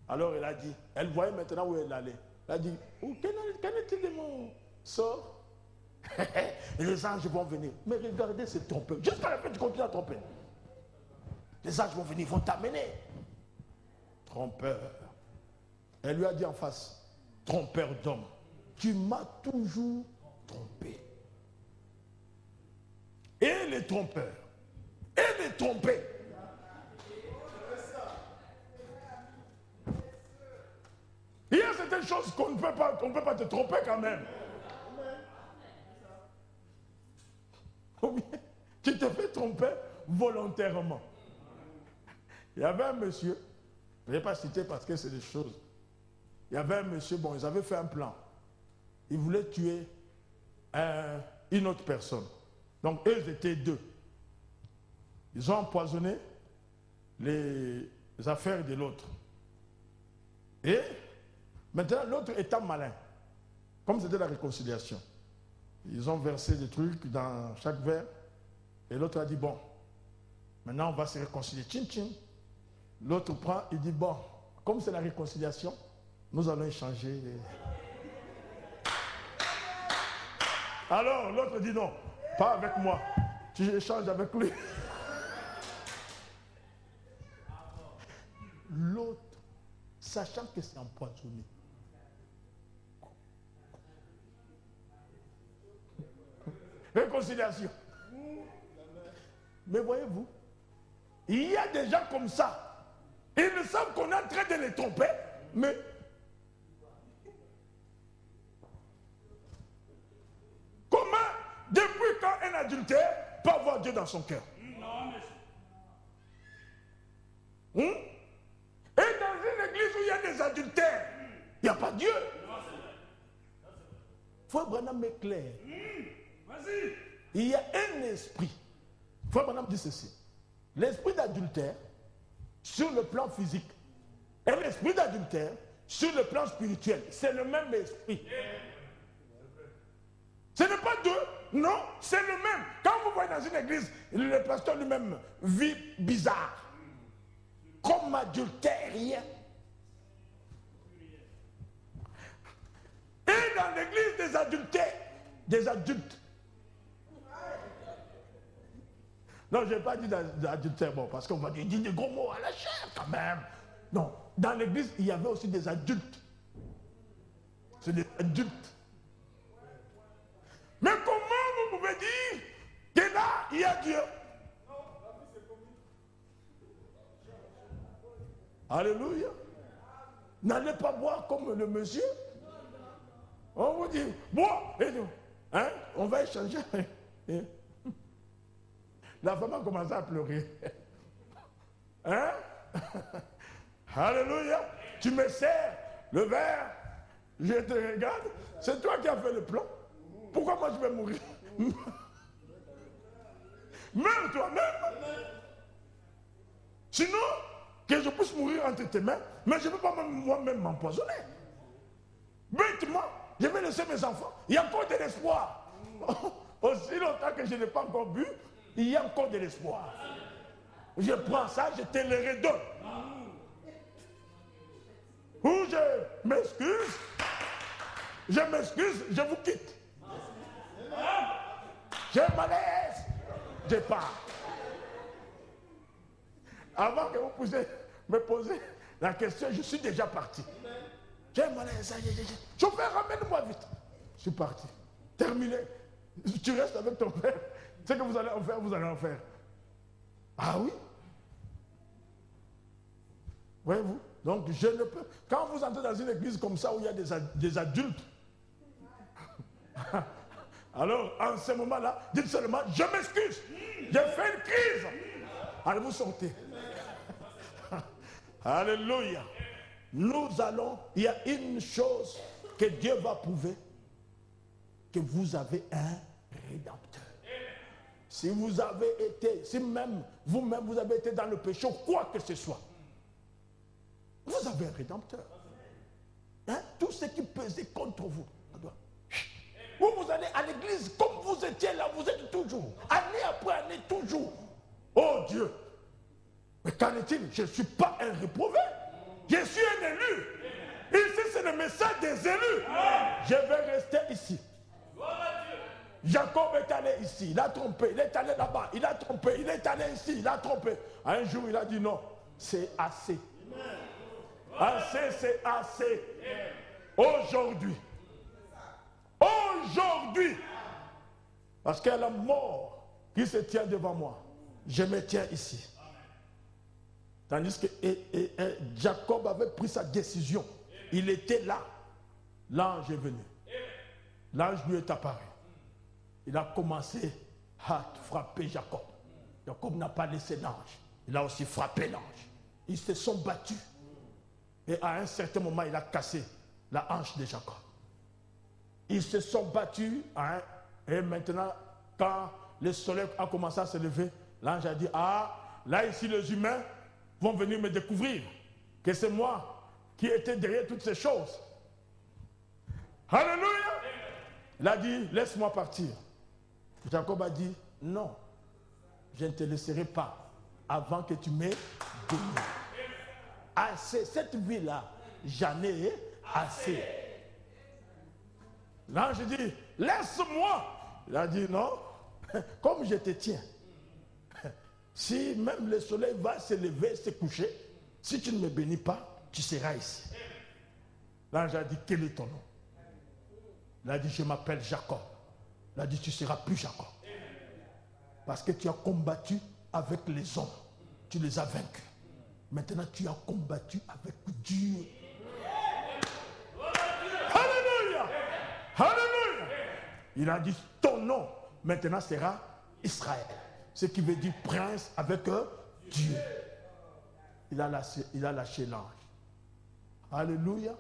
Alors elle a dit, elle voyait maintenant où elle allait. Elle a dit, oh, qu'en est-il de mon sort? Les anges vont venir. Mais regardez ce trompeur. Jusqu'à la fin, tu continues à tromper. Les anges vont venir, vont t'amener. Trompeur. Elle lui a dit en face, trompeur d'homme, tu m'as toujours trompé. Et les trompeurs, et les trompés. Il y a certaines choses qu'on ne peut pas te tromper quand même. Ou bien, tu te fais tromper volontairement. Il y avait un monsieur, je ne vais pas citer parce que c'est des choses. Il y avait un monsieur, bon, ils avaient fait un plan. Ils voulaient tuer une autre personne. Donc, eux, ils étaient deux. Ils ont empoisonné les affaires de l'autre. Et maintenant, l'autre étant malin, comme c'était la réconciliation, ils ont versé des trucs dans chaque verre. Et l'autre a dit, bon, maintenant on va se réconcilier. Tchin, tchin. L'autre prend, il dit, bon, comme c'est la réconciliation, nous allons échanger. Alors l'autre dit, non, pas avec moi. Tu échanges avec lui. L'autre, sachant que c'est empoisonné, réconciliation. Mais voyez-vous, il y a des gens comme ça. Ils savent qu'on est en train de les tromper, mais comment, depuis quand un adultère pas avoir Dieu dans son cœur. Et dans une église où il y a des adultères, il n'y a pas Dieu. Frère Branham est clair. Il y a un esprit. Frère Branham dit ceci. L'esprit d'adultère, sur le plan physique, et l'esprit d'adultère, sur le plan spirituel, c'est le même esprit. Ce n'est pas deux, non, c'est le même. Quand vous voyez dans une église, le pasteur lui-même vit bizarre, comme adultère. Et dans l'église des adultères, des adultes. Non, je n'ai pas dit d'adultère, bon, parce qu'on va dire des gros mots à la chair quand même. Non, dans l'église, il y avait aussi des adultes. C'est des adultes. Mais comment vous pouvez dire que là, il y a Dieu? Alléluia. N'allez pas boire comme le monsieur. On vous dit, bon, hein, on va échanger. La femme a commencé à pleurer. Hein? Alléluia. Tu me sers le verre, je te regarde. C'est toi qui as fait le plan. Pourquoi moi je vais mourir? Même toi-même. Sinon, que je puisse mourir entre tes mains, mais je ne peux pas moi-même m'empoisonner. Bêtement, je vais laisser mes enfants. Il y a encore de l'espoir. Aussi longtemps que je n'ai pas encore bu, il y a encore de l'espoir. Je prends ça, je te le redonne. Ou je m'excuse, je vous quitte. J'ai malaise, je pars. Avant que vous puissiez me poser la question, je suis déjà parti. J'ai malaise, chauffeur, ramène-moi vite. Je suis parti. Terminé. Tu restes avec ton père. Ce que vous allez en faire, vous allez en faire. Ah oui? Voyez-vous? Donc je ne peux. Quand vous entrez dans une église comme ça où il y a des adultes, alors en ce moment-là, dites seulement, je m'excuse, j'ai fait une crise. Allez vous sortez. Alléluia. Nous allons, il y a une chose que Dieu va prouver, que vous avez un rédempteur. Si vous avez été, si même vous-même vous avez été dans le péché, quoi que ce soit, vous avez un rédempteur. Hein? Tout ce qui pesait contre vous. Vous allez à l'église comme vous étiez là, vous êtes toujours. Année après année, toujours. Oh Dieu. Mais qu'en est-il? Je ne suis pas un réprouvé. Je suis un élu. Ici, c'est le message des élus. Je vais rester ici. Jacob est allé ici, il a trompé, il est allé là-bas, il a trompé, il est allé ici, il a trompé. Un jour, il a dit non, c'est assez. Assez, c'est assez. Aujourd'hui. Aujourd'hui. Parce qu'il y a la mort qui se tient devant moi. Je me tiens ici. Tandis que Jacob avait pris sa décision. Il était là. L'ange est venu. L'ange lui est apparu. Il a commencé à frapper Jacob. Jacob n'a pas laissé l'ange. Il a aussi frappé l'ange. Ils se sont battus. Et à un certain moment, il a cassé la hanche de Jacob. Ils se sont battus. Et maintenant, quand le soleil a commencé à se lever, l'ange a dit, ah, là ici les humains vont venir me découvrir que c'est moi qui étais derrière toutes ces choses. Alléluia. Il a dit, laisse-moi partir. Jacob a dit, non, je ne te laisserai pas avant que tu m'aies donné. Assez, cette vie-là, j'en ai assez. L'ange dit, laisse-moi. Il a dit, non, comme je te tiens, si même le soleil va se lever, se coucher, si tu ne me bénis pas, tu seras ici. L'ange a dit, quel est ton nom? Il a dit, je m'appelle Jacob. Il a dit, tu ne seras plus Jacob. Parce que tu as combattu avec les hommes. Tu les as vaincus. Maintenant, tu as combattu avec Dieu. Alléluia. Alléluia. Il a dit, ton nom maintenant sera Israël. Ce qui veut dire prince avec Dieu. Il a lâché l'ange. Alléluia.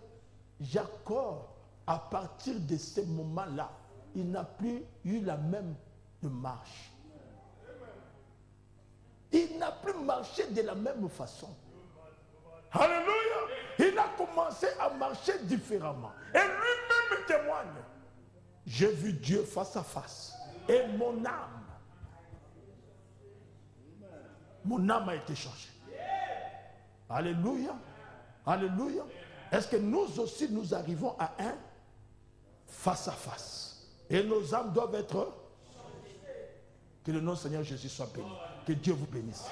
Jacob, à partir de ce moment-là, il n'a plus eu la même marche. Il n'a plus marché de la même façon. Alléluia. Il a commencé à marcher différemment. Et lui-même témoigne. J'ai vu Dieu face à face. Et mon âme a été changée. Alléluia. Alléluia. Est-ce que nous aussi nous arrivons à un face à face? Et nos âmes doivent être... Que le nom du Seigneur Jésus soit béni. Que Dieu vous bénisse.